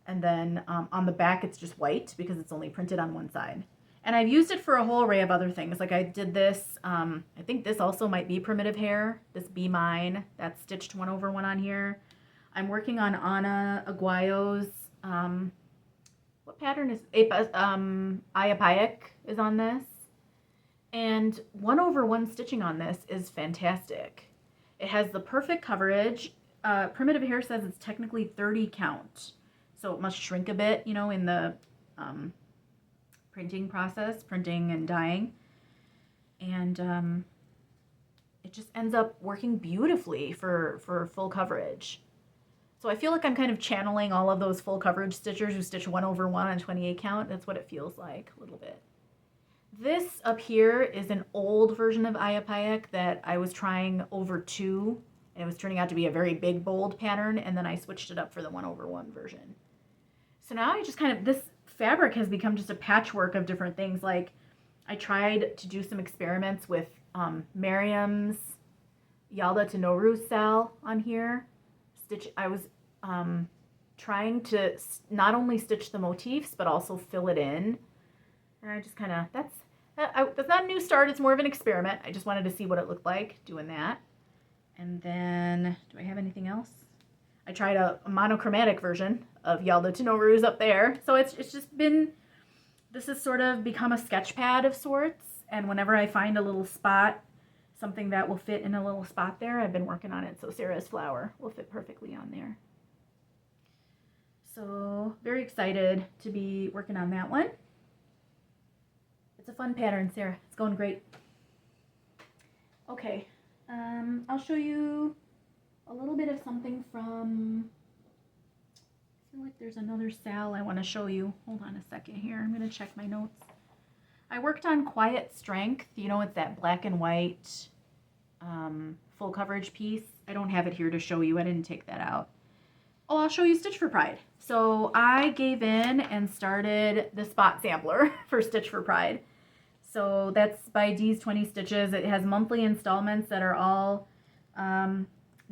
And then on the back, it's just white because it's only printed on one side. And I've used it for a whole array of other things. Like I did this, I think this also might be Primitive Hair. This Be Mine, that's stitched 1/1 on here. I'm working on Ana Aguayo's, what pattern is, Ayapayak is on this. And 1/1 stitching on this is fantastic. It has the perfect coverage. Primitive Hair says it's technically 30 count. So it must shrink a bit, you know, in the printing process, printing and dyeing. And it just ends up working beautifully for full coverage. So I feel like I'm kind of channeling all of those full coverage stitchers who stitch 1/1 on 28 count. That's what it feels like a little bit. This up here is an old version of Ayapayak that I was trying over 2, and it was turning out to be a very big, bold pattern, and then I switched it up for the 1/1 version. So now I just kind of, this fabric has become just a patchwork of different things. Like I tried to do some experiments with Marion's Yalda to Nowruz Sal on here. I was trying to not only stitch the motifs, but also fill it in. And I just kind of, that's not a new start, it's more of an experiment. I just wanted to see what it looked like doing that. And then, do I have anything else? I tried a monochromatic version of Yalda to Nowruz up there. So it's just been, this has sort of become a sketch pad of sorts. And whenever I find a little spot, something that will fit in a little spot there, I've been working on it. So Sarah's flower will fit perfectly on there. So very excited to be working on that one. It's a fun pattern, Sarah. It's going great. Okay, I'll show you a little bit of something from, I feel like there's another Sal I want to show you. Hold on a second here. I'm going to check my notes. I worked on Quiet Strength. You know, it's that black and white full coverage piece. I don't have it here to show you. I didn't take that out. Oh, I'll show you Stitch for Pride. So I gave in and started the spot sampler for Stitch for Pride. So that's by Dee's 20 Stitches. It has monthly installments that are all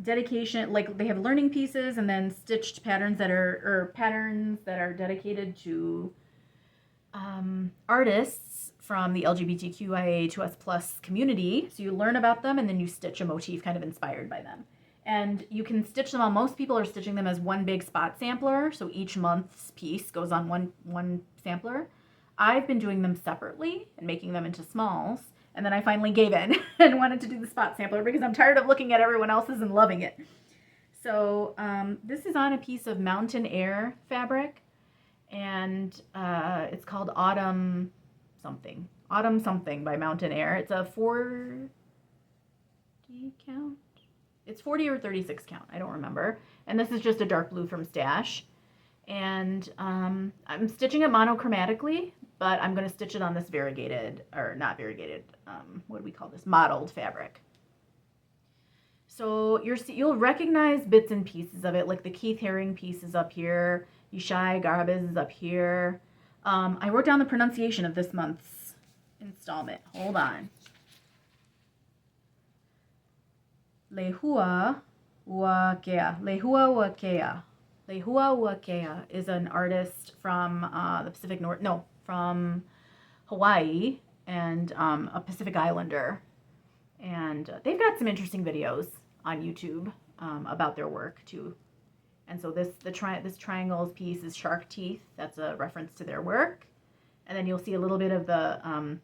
dedication, like they have learning pieces and then stitched patterns that are, or patterns that are dedicated to artists from the LGBTQIA2S+ community. So you learn about them and then you stitch a motif kind of inspired by them. And you can stitch them on, most people are stitching them as one big spot sampler. So each month's piece goes on one sampler. I've been doing them separately and making them into smalls. And then I finally gave in and wanted to do the spot sampler because I'm tired of looking at everyone else's and loving it. So this is on a piece of Mountain Air fabric. And it's called Autumn something by Mountain Air. It's a 40 count. It's 40 or 36 count. I don't remember. And this is just a dark blue from Stash. And I'm stitching it monochromatically, but I'm going to stitch it on this variegated, or not variegated, what do we call this? Mottled fabric. So you'll recognize bits and pieces of it, like the Keith Haring piece is up here. Yishai Garbaz is up here. I wrote down the pronunciation of this month's installment. Hold on. Lehua Wakea. Lehua Wakea. Lehua Wakea is an artist from the Pacific North, no, from Hawaii and a Pacific Islander. And they've got some interesting videos on YouTube about their work too. And so this triangles piece is shark teeth. That's a reference to their work. And then you'll see a little bit of the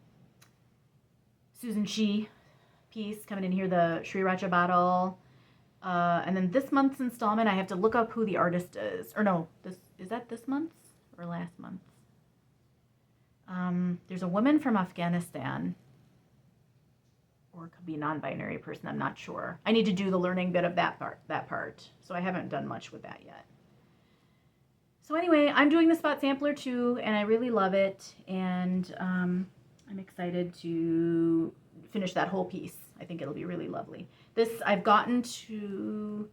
Susan Shi piece coming in here, the Sriracha bottle. And then this month's installment, I have to look up who the artist is. Or no, is that this month's or last month's? There's a woman from Afghanistan. Or it could be a non-binary person, I'm not sure. I need to do the learning bit of that part. So I haven't done much with that yet. So anyway, I'm doing the spot sampler too, and I really love it. And I'm excited to finish that whole piece. I think it'll be really lovely. This, I've gotten to,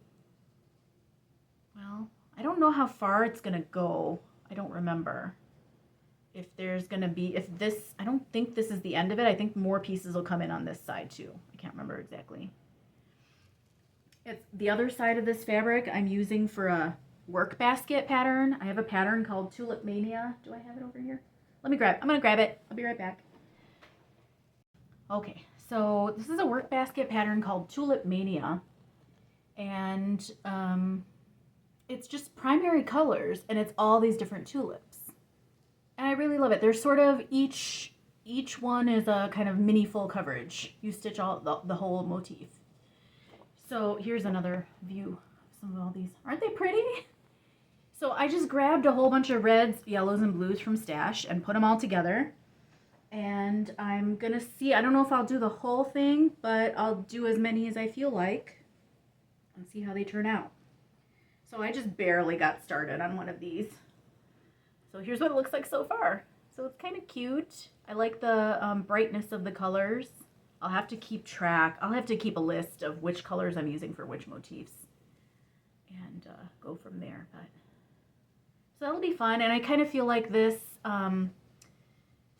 well, I don't know how far it's going to go. I don't remember. If there's going to be, if this, I don't think this is the end of it. I think more pieces will come in on this side too. I can't remember exactly. It's the other side of this fabric I'm using for a work basket pattern. I have a pattern called Tulip Mania. Do I have it over here? I'm going to grab it. I'll be right back. Okay, so this is a work basket pattern called Tulip Mania. And it's just primary colors, and it's all these different tulips. And I really love it. There's sort of each one is a kind of mini full coverage. You stitch all the whole motif. So here's another view of some of all these. Aren't they pretty? So I just grabbed a whole bunch of reds, yellows, and blues from Stash and put them all together. And I'm gonna see, I don't know if I'll do the whole thing, but I'll do as many as I feel like and see how they turn out. So I just barely got started on one of these. So here's what it looks like so far. So it's kind of cute. I like the brightness of the colors. I'll have to keep track. I'll have to keep a list of which colors I'm using for which motifs and go from there. But so that'll be fun. And I kind of feel like this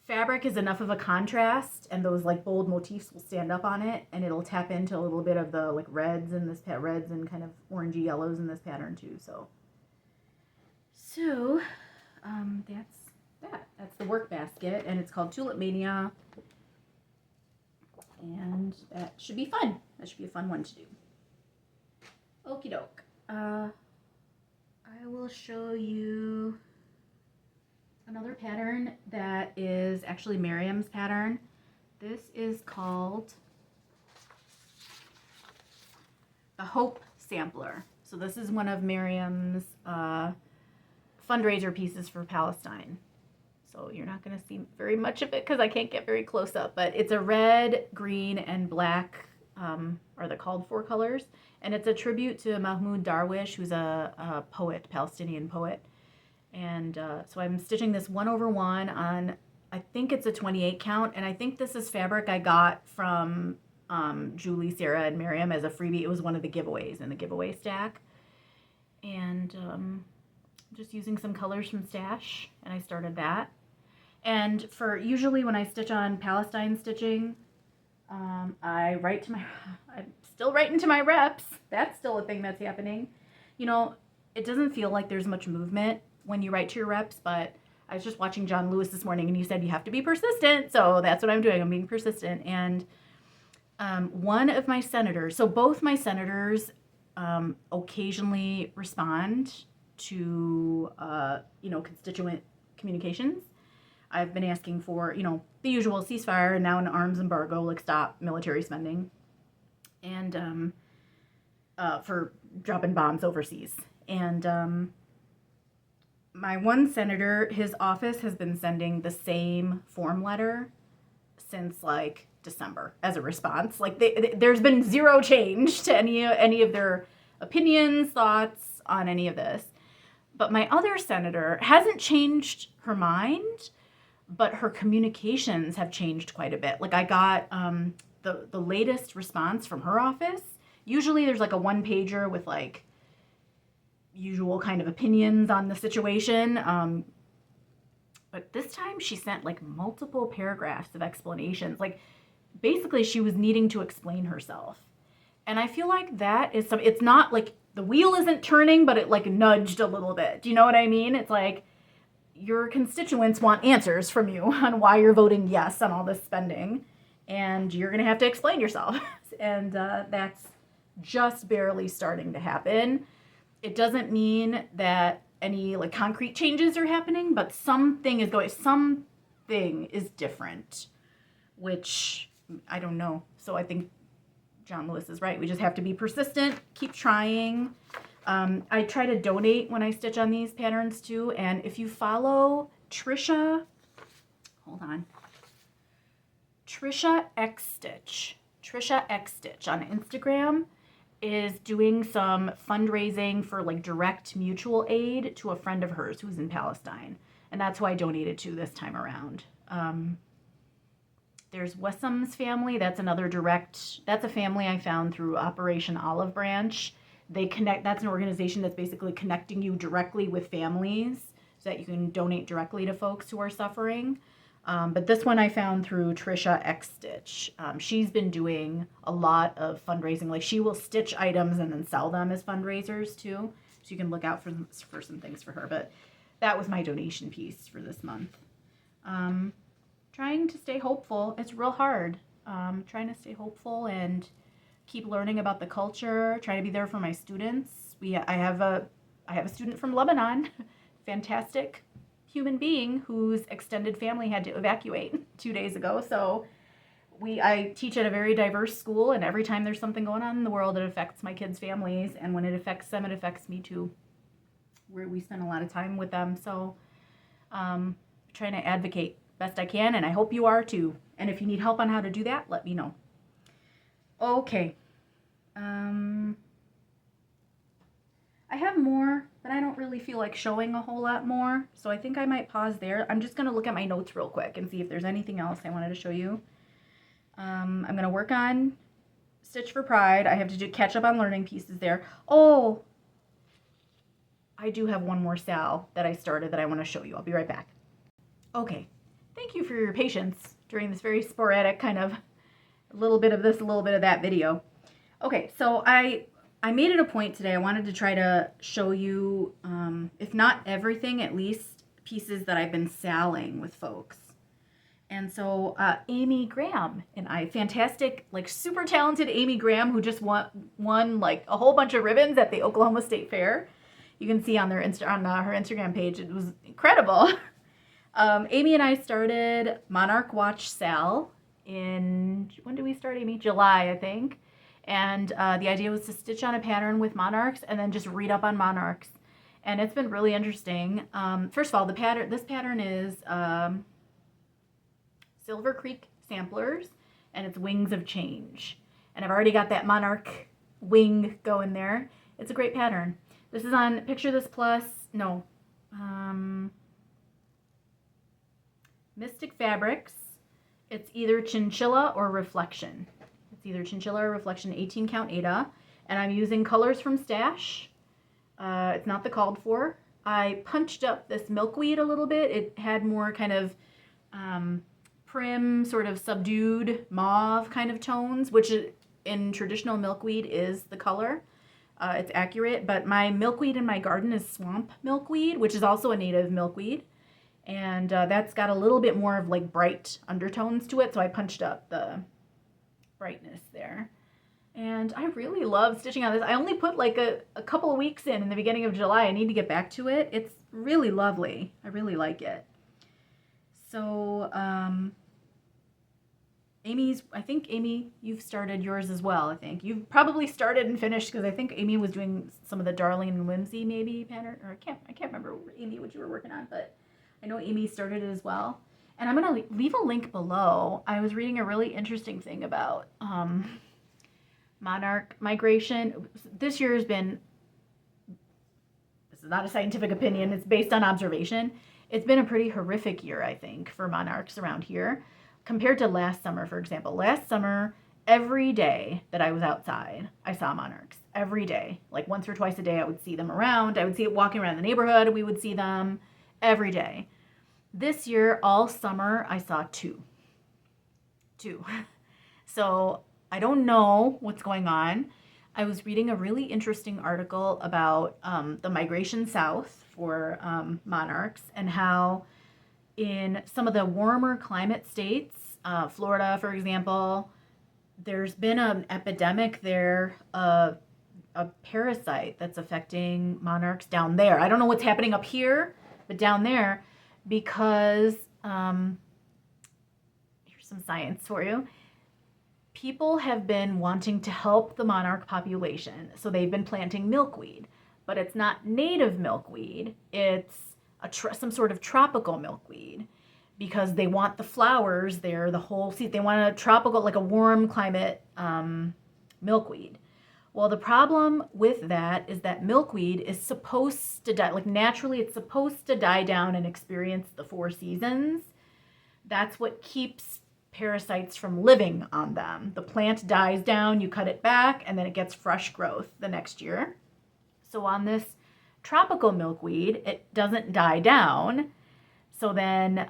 fabric is enough of a contrast, and those like bold motifs will stand up on it, and it'll tap into a little bit of the like reds in this reds and kind of orangey yellows in this pattern too. So that's the work basket, and it's called Tulip Mania, and that should be fun. That should be a fun one to do. Okie doke. I will show you another pattern that is actually Miriam's pattern. This is called the Hope Sampler. So this is one of Miriam's fundraiser pieces for Palestine. So you're not going to see very much of it because I can't get very close up, but it's a red, green, and black are the called for colors. And it's a tribute to Mahmoud Darwish, who's a poet, Palestinian poet. And so I'm stitching this 1/1 on, I think it's a 28 count. And I think this is fabric I got from Julie, Sarah, and Miriam as a freebie. It was one of the giveaways in the giveaway stack. And just using some colors from Stash, and I started that. And for usually when I stitch on Palestine stitching, I'm still writing to my reps. That's still a thing that's happening. You know, it doesn't feel like there's much movement when you write to your reps, but I was just watching John Lewis this morning, and he said you have to be persistent. So that's what I'm doing. I'm being persistent. And one of my senators, so both my senators occasionally respond to, constituent communications. I've been asking for, the usual ceasefire and now an arms embargo, like stop military spending, and for dropping bombs overseas. And my one senator, his office has been sending the same form letter since like December as a response. Like there's been zero change to any of their opinions, thoughts on any of this. But my other senator hasn't changed her mind, but her communications have changed quite a bit. Like I got the latest response from her office. Usually there's like a one pager with like usual kind of opinions on the situation. But this time she sent like multiple paragraphs of explanations. Like basically she was needing to explain herself. And I feel like that is it's not like the wheel isn't turning, but it like nudged a little bit. Do you know what I mean? It's like, your constituents want answers from you on why you're voting yes on all this spending, and you're going to have to explain yourself. And that's just barely starting to happen. It doesn't mean that any like concrete changes are happening, but something is different, which I don't know. So I think John Lewis is right. We just have to be persistent, keep trying. I try to donate when I stitch on these patterns too. And if you follow Trisha X Stitch on Instagram is doing some fundraising for like direct mutual aid to a friend of hers who's in Palestine. And that's who I donated to this time around. There's Wessam's family. That's a family I found through Operation Olive Branch. That's an organization that's basically connecting you directly with families so that you can donate directly to folks who are suffering. But this one I found through Trisha X Stitch. She's been doing a lot of fundraising. Like she will stitch items and then sell them as fundraisers too. So you can look out for some things for her. But that was my donation piece for this month. Trying to stay hopeful. It's real hard. Trying to stay hopeful and keep learning about the culture. Try to be there for my students. I have a student from Lebanon, fantastic human being whose extended family had to evacuate 2 days ago. So I teach at a very diverse school, and every time there's something going on in the world, it affects my kids' families, and when it affects them, it affects me too. We spend a lot of time with them, so trying to advocate best I can, and I hope you are too. And if you need help on how to do that, let me know. Okay. I have more, but I don't really feel like showing a whole lot more, so I think I might pause there. I'm just going to look at my notes real quick and see if there's anything else I wanted to show you. I'm going to work on Stitch for Pride. I have to catch up on learning pieces there. Oh, I do have one more Sal that I started that I want to show you. I'll be right back. Okay, thank you for your patience during this very sporadic kind of a little bit of this, a little bit of that video. Okay, so I made it a point today. I wanted to try to show you, if not everything, at least pieces that I've been salling with folks. And so Amy Graham and I, fantastic, like super talented Amy Graham, who just won like a whole bunch of ribbons at the Oklahoma State Fair. You can see on her Instagram page. It was incredible. Amy and I started Monarch Watch Sal when did we start, Amy? July, I think. And the idea was to stitch on a pattern with monarchs and then just read up on monarchs. And it's been really interesting. First of all, this pattern is Silver Creek Samplers, and it's Wings of Change. And I've already got that monarch wing going there. It's a great pattern. This is on Picture This Plus. No. Mystic Fabrics. It's either Chinchilla or Reflection. It's either Chinchilla or Reflection 18 count Ada. And I'm using colors from Stash. It's not the called for. I punched up this milkweed a little bit. It had more kind of prim, sort of subdued mauve kind of tones, which in traditional milkweed is the color. It's accurate, but my milkweed in my garden is swamp milkweed, which is also a native milkweed. And that's got a little bit more of like bright undertones to it, so I punched up the brightness there. And I really love stitching on this. I only put like a couple of weeks in the beginning of July. I need to get back to it. It's really lovely. I really like it. So I think Amy, you've started yours as well. I think you've probably started and finished, because I think Amy was doing some of the Darling and Whimsy maybe pattern, or I can't remember, Amy, what you were working on, but I know Amy started it as well. And I'm going to leave a link below. I was reading a really interesting thing about monarch migration. This year has been, this is not a scientific opinion, it's based on observation. It's been a pretty horrific year, I think, for monarchs around here compared to last summer, for example. Last summer, every day that I was outside, I saw monarchs. Every day. Like once or twice a day, I would see them around. I would see it walking around the neighborhood. We would see them every day. This year, all summer, I saw two. So I don't know what's going on. I was reading a really interesting article about the migration south for monarchs and how in some of the warmer climate states, Florida, for example, there's been an epidemic there, a parasite that's affecting monarchs down there. I don't know what's happening up here, but down there, because here's some science for you. People have been wanting to help the monarch population, so they've been planting milkweed, but it's not native milkweed. It's some sort of tropical milkweed because they want the flowers there the whole season. They want a tropical, like a warm climate milkweed. Well, the problem with that is that milkweed is supposed to die, like naturally it's supposed to die down and experience the 4 seasons. That's what keeps parasites from living on them. The plant dies down, you cut it back, and then it gets fresh growth the next year. So on this tropical milkweed, it doesn't die down. So then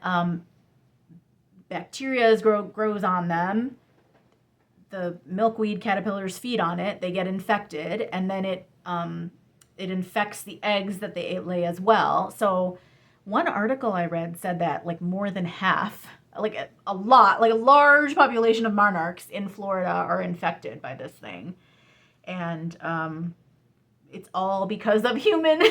bacteria grows on them. The milkweed caterpillars feed on it. They get infected, and then it infects the eggs that they lay as well. So one article I read said that like more than half, like a lot, like a large population of monarchs in Florida are infected by this thing. And it's all because of human,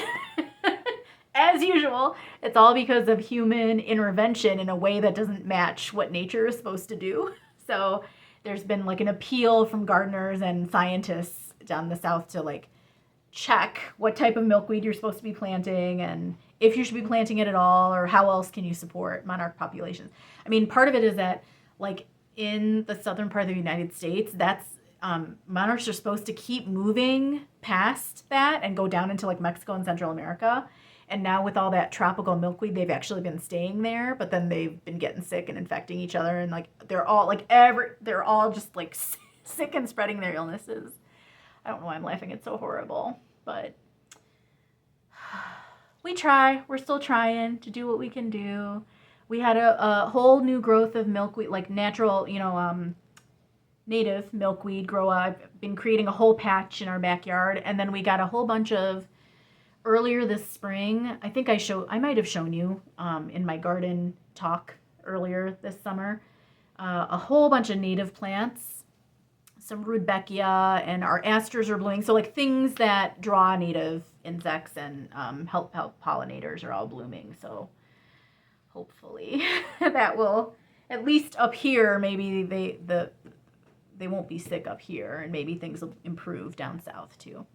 as usual, it's all because of human intervention in a way that doesn't match what nature is supposed to do. So there's been like an appeal from gardeners and scientists down the south to like check what type of milkweed you're supposed to be planting and if you should be planting it at all, or how else can you support monarch populations. I mean, part of it is that like in the southern part of the United States, that's monarchs are supposed to keep moving past that and go down into like Mexico and Central America. And now with all that tropical milkweed, they've actually been staying there, but then they've been getting sick and infecting each other. And like, they're all just like sick and spreading their illnesses. I don't know why I'm laughing. It's so horrible, but we try. We're still trying to do what we can do. We had a whole new growth of milkweed, like natural, native milkweed grow up. I've been creating a whole patch in our backyard. And then we got a whole bunch of earlier this spring. I think I might have shown you in my garden talk earlier this summer, a whole bunch of native plants, some rudbeckia, and our asters are blooming. So like things that draw native insects and help pollinators are all blooming. So hopefully that will, at least up here, maybe they won't be sick up here, and maybe things will improve down south too.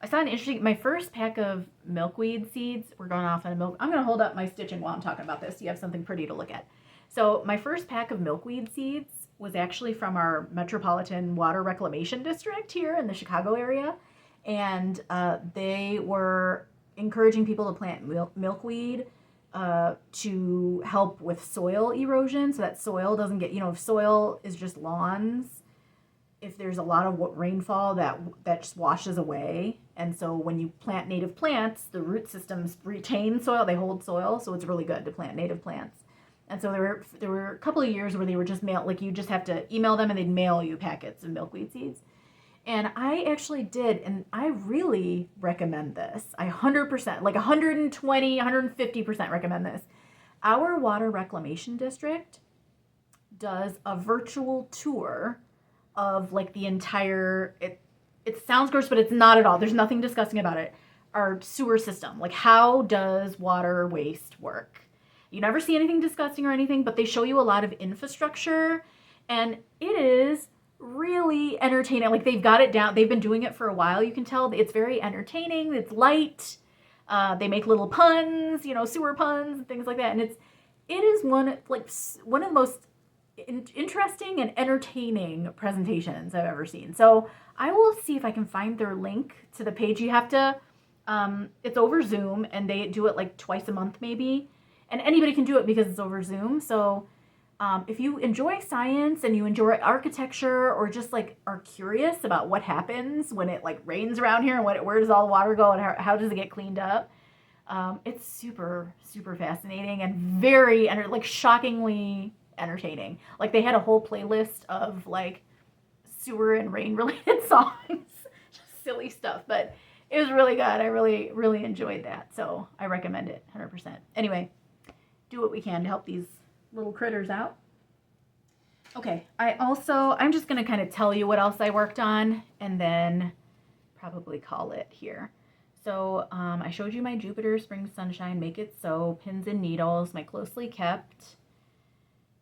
I saw my first pack of milkweed seeds. We're going off on I'm going to hold up my stitching while I'm talking about this so you have something pretty to look at. So my first pack of milkweed seeds was actually from our Metropolitan Water Reclamation District here in the Chicago area. And they were encouraging people to plant milkweed to help with soil erosion so that soil doesn't get, if soil is just lawns, if there's a lot of rainfall, that just washes away. And so when you plant native plants, the root systems retain soil, they hold soil, so it's really good to plant native plants. And so there were a couple of years where they were just you just have to email them and they'd mail you packets of milkweed seeds. And I actually did, and I really recommend this. I 100%, like 120, 150% recommend this. Our Water Reclamation District does a virtual tour of like the entire, it sounds gross, but it's not at all. There's nothing disgusting about it. Our sewer system, like how does water waste work? You never see anything disgusting or anything, but they show you a lot of infrastructure, and it is really entertaining. Like they've got it down. They've been doing it for a while. You can tell it's very entertaining. It's light. They make little puns, sewer puns and things like that. And it is one of the most interesting and entertaining presentations I've ever seen. So I will see if I can find their link to the page. You have to, it's over Zoom, and they do it like twice a month maybe. And anybody can do it because it's over Zoom. So if you enjoy science and you enjoy architecture, or just like are curious about what happens when it like rains around here and where does all the water go and how does it get cleaned up, it's super, super fascinating and very, shockingly entertaining. Like they had a whole playlist of like sewer and rain related songs. silly stuff, but it was really good. I really, really enjoyed that. So I recommend it 100%. Anyway, do what we can to help these little critters out. Okay, I'm just going to kind of tell you what else I worked on and then probably call it here. So I showed you my Jupiter Spring Sunshine Make It So pins and needles, my closely kept,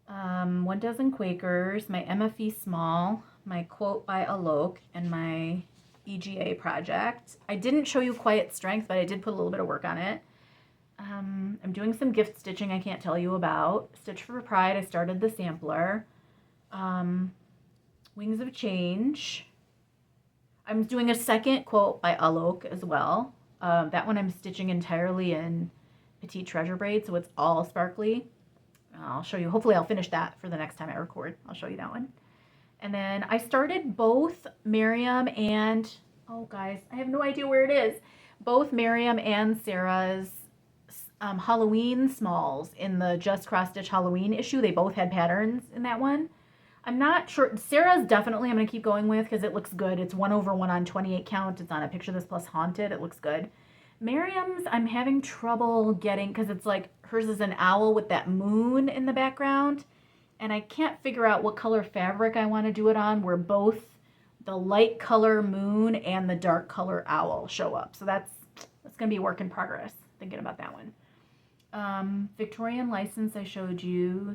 1 dozen Quakers, my MFE small, my quote by Alok, and my EGA project. I didn't show you Quiet Strength, but I did put a little bit of work on it. I'm doing some gift stitching I can't tell you about. Stitch for Pride, I started the sampler. Wings of Change. I'm doing a second quote by Alok as well. That one I'm stitching entirely in Petite Treasure braid, so it's all sparkly. I'll show you. Hopefully I'll finish that for the next time I record. I'll show you that one. And then I started both Marion and, oh guys, I have no idea where it is. Both Marion and Sarah's Halloween smalls in the Just Cross Stitch Halloween issue. They both had patterns in that one. I'm not sure. Sarah's definitely I'm going to keep going with because it looks good. It's 1/1 on 28 count. It's on a Picture This Plus Haunted. It looks good. Miriam's I'm having trouble getting because it's like hers is an owl with that moon in the background. And I can't figure out what color fabric I want to do it on where both the light color moon and the dark color owl show up. So that's going to be a work in progress. Thinking about that one. Victorian License I showed you.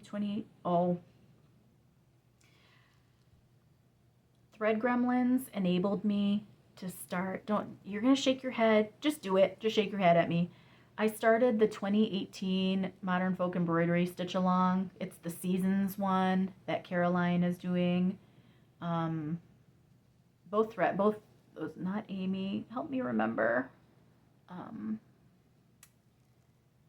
Thread Gremlins enabled me to start. You're going to shake your head. Just do it. Just shake your head at me. I started the 2018 Modern Folk Embroidery Stitch Along. It's the Seasons one that Caroline is doing. Both those, not Amy. Help me remember. I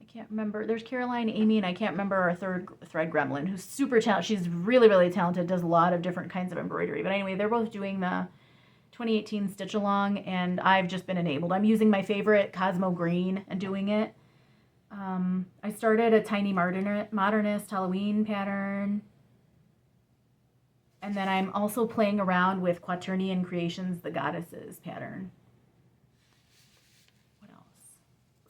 can't remember. There's Caroline, Amy, and I can't remember our third thread gremlin who's super talented. She's really, really talented, does a lot of different kinds of embroidery. But anyway, they're both doing the 2018 Stitch Along, and I've just been enabled. I'm using my favorite Cosmo Green and doing it. I started a Tiny Modernist Halloween pattern. And then I'm also playing around with Quaternion Creations, the Goddesses pattern. What else?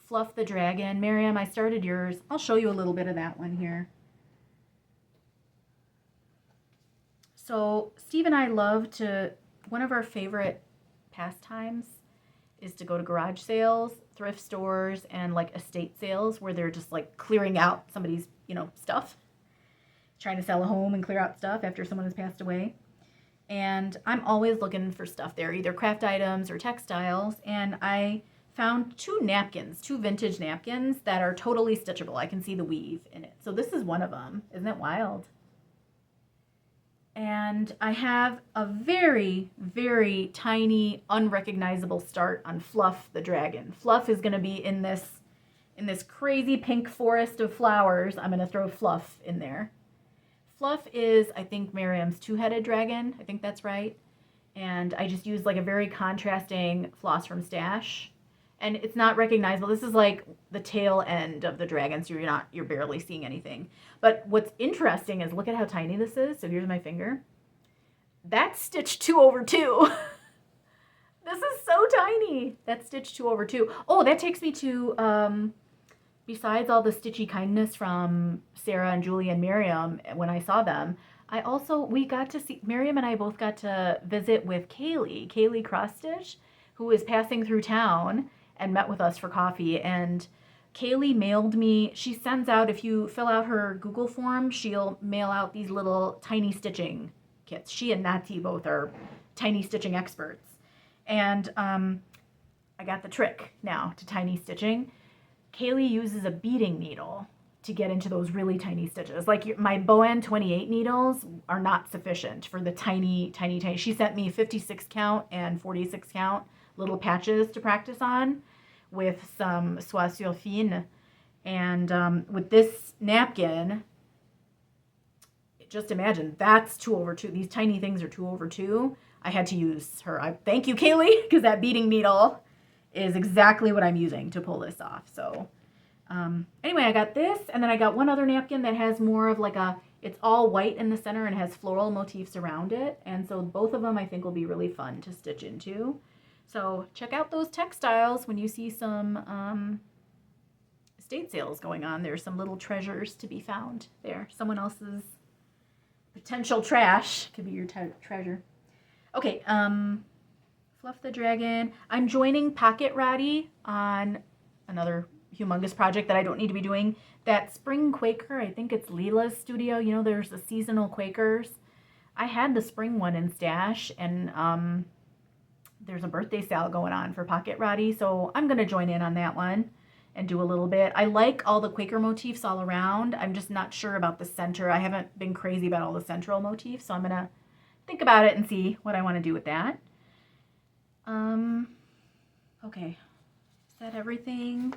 Fluff the Dragon. Miriam, I started yours. I'll show you a little bit of that one here. So Steve and I love to, one of our favorite pastimes is to go to garage sales, thrift stores, and like estate sales where they're just like clearing out somebody's, stuff. Trying to sell a home and clear out stuff after someone has passed away. And I'm always looking for stuff there, either craft items or textiles. And I found two vintage napkins that are totally stitchable. I can see the weave in it. So this is one of them. Isn't it wild? And I have a very, very tiny, unrecognizable start on Fluff the Dragon. Fluff is going to be in this crazy pink forest of flowers. I'm going to throw Fluff in there. Fluff is, I think, Miriam's two-headed dragon. I think that's right. And I just used like a very contrasting floss from Stash. And it's not recognizable. This is like the tail end of the dragon, so you're barely seeing anything. But what's interesting is look at how tiny this is. So here's my finger. That's stitch 2/2. This is so tiny. That's stitch 2/2. Oh, that takes me to, besides all the stitchy kindness from Sarah and Julie and Miriam when I saw them, Miriam and I both got to visit with Kaylee Cross Stitch, who is passing through town and met with us for coffee. And Kaylee mailed me, she sends out, if you fill out her Google form, she'll mail out these little tiny stitching kits. She and Nati both are tiny stitching experts. And I got the trick now to tiny stitching. Kaylee uses a beading needle to get into those really tiny stitches. Like my Boan 28 needles are not sufficient for the tiny. She sent me 56 count and 46 count little patches to practice on with some soie sur fine. And with this napkin, just imagine that's 2/2. These tiny things are 2/2. I had to use her. Thank you, Kaylee, because that beading needle is exactly what I'm using to pull this off. So anyway, I got this, and then I got one other napkin that has more of like it's all white in the center and has floral motifs around it. And so both of them I think will be really fun to stitch into. So check out those textiles when you see some estate sales going on. There's some little treasures to be found there. Someone else's potential trash could be your treasure. Okay, Fluff the Dragon. I'm joining Pocket Roddy on another humongous project that I don't need to be doing. That spring Quaker, I think it's Leela's studio. You know, there's the seasonal Quakers. I had the spring one in stash, and there's a birthday sale going on for Pocket Roddy, so I'm going to join in on that one and do a little bit. I like all the Quaker motifs all around. I'm just not sure about the center. I haven't been crazy about all the central motifs, so I'm going to think about it and see what I want to do with that. Okay, is that everything?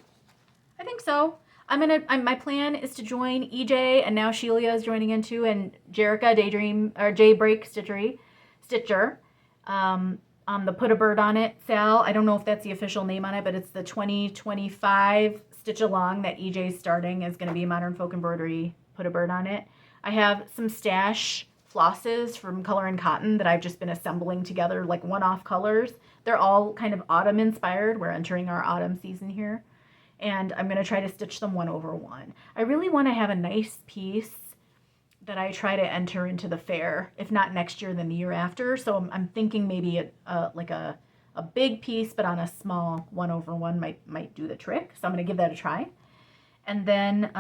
I think so. My plan is to join EJ, and now Sheila is joining in too, and Jerica Jaybreak Stitcher on the Put a Bird on It sale. I don't know if that's the official name on it, but it's the 2025 Stitch Along that EJ's starting is going to be Modern Folk Embroidery Put a Bird on It. I have some stash flosses from Color and Cotton that I've just been assembling together, like one-off colors. They're all kind of autumn inspired. We're entering our autumn season here. And I'm going to try to stitch them 1/1. I really want to have a nice piece that I try to enter into the fair, if not next year, then the year after. So I'm thinking maybe like a big piece, but on a small 1/1 might do the trick. So I'm going to give that a try. And then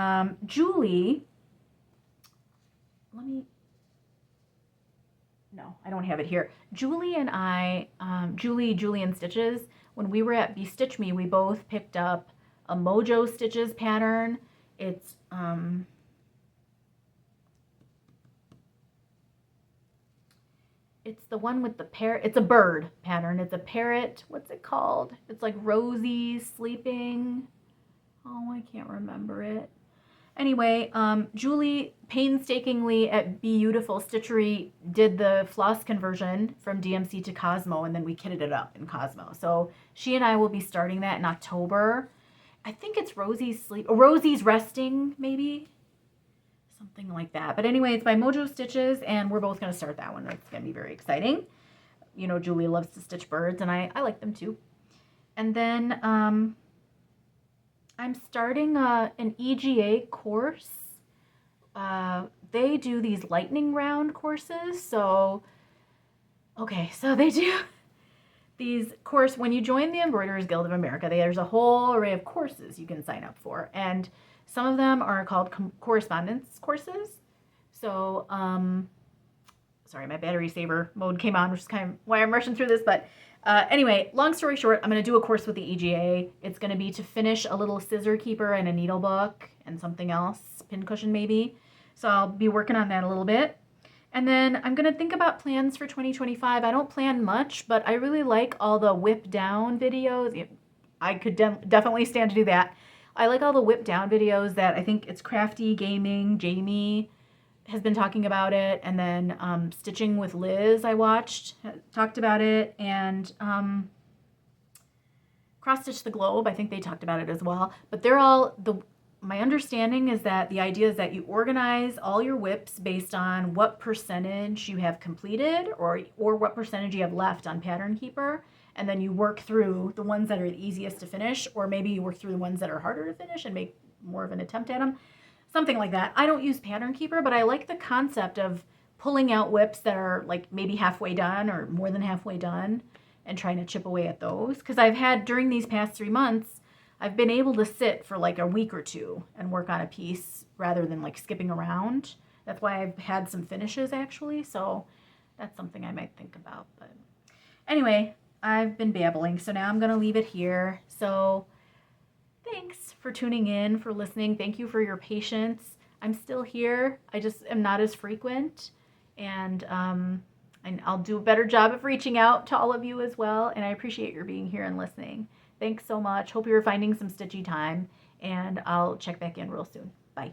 Julie, no, I don't have it here. Julie and I, Julie and Stitches, when we were at BeStitchMe, we both picked up a Mojo Stitches pattern. It's the one with the parrot. It's a bird pattern. It's a parrot. What's it called? It's like Rosie sleeping. Oh, I can't remember it. Anyway, Julie painstakingly at Beautiful Stitchery did the floss conversion from DMC to Cosmo, and then we kitted it up in Cosmo. So she and I will be starting that in October. I think it's Rosie's Resting, maybe? Something like that. But anyway, it's by Mojo Stitches, and we're both going to start that one. It's going to be very exciting. You know, Julie loves to stitch birds, and I like them too. And then I'm starting an EGA course. They do these lightning round courses. So, okay, so they do these course, when you join the Embroiderers Guild of America, there's a whole array of courses you can sign up for. And some of them are called correspondence courses. So, sorry, my battery saver mode came on, which is kind of why I'm rushing through this. But anyway, long story short, I'm going to do a course with the EGA. It's going to be to finish a little scissor keeper and a needle book and something else, pincushion maybe. So I'll be working on that a little bit. And then I'm going to think about plans for 2025. I don't plan much, but I really like all the whip down videos. I could definitely stand to do that. I like all the whip down videos that I think it's Crafty Gaming. Jamie has been talking about it. And then Stitching with Liz I watched, talked about it. And Cross Stitch the Globe, I think they talked about it as well. But they're all my understanding is that the idea is that you organize all your whips based on what percentage you have completed or what percentage you have left on Pattern Keeper, and then you work through the ones that are the easiest to finish, or maybe you work through the ones that are harder to finish and make more of an attempt at them. Something like that. I don't use Pattern Keeper, but I like the concept of pulling out whips that are like maybe halfway done or more than halfway done and trying to chip away at those. Because I've had, during these past 3 months, I've been able to sit for like a week or two and work on a piece rather than like skipping around. That's why I've had some finishes actually. So that's something I might think about. But anyway, I've been babbling. So now I'm going to leave it here. So thanks for tuning in, for listening. Thank you for your patience. I'm still here. I just am not as frequent. And I'll do a better job of reaching out to all of you as well. And I appreciate your being here and listening. Thanks so much. Hope you're finding some stitchy time, and I'll check back in real soon. Bye.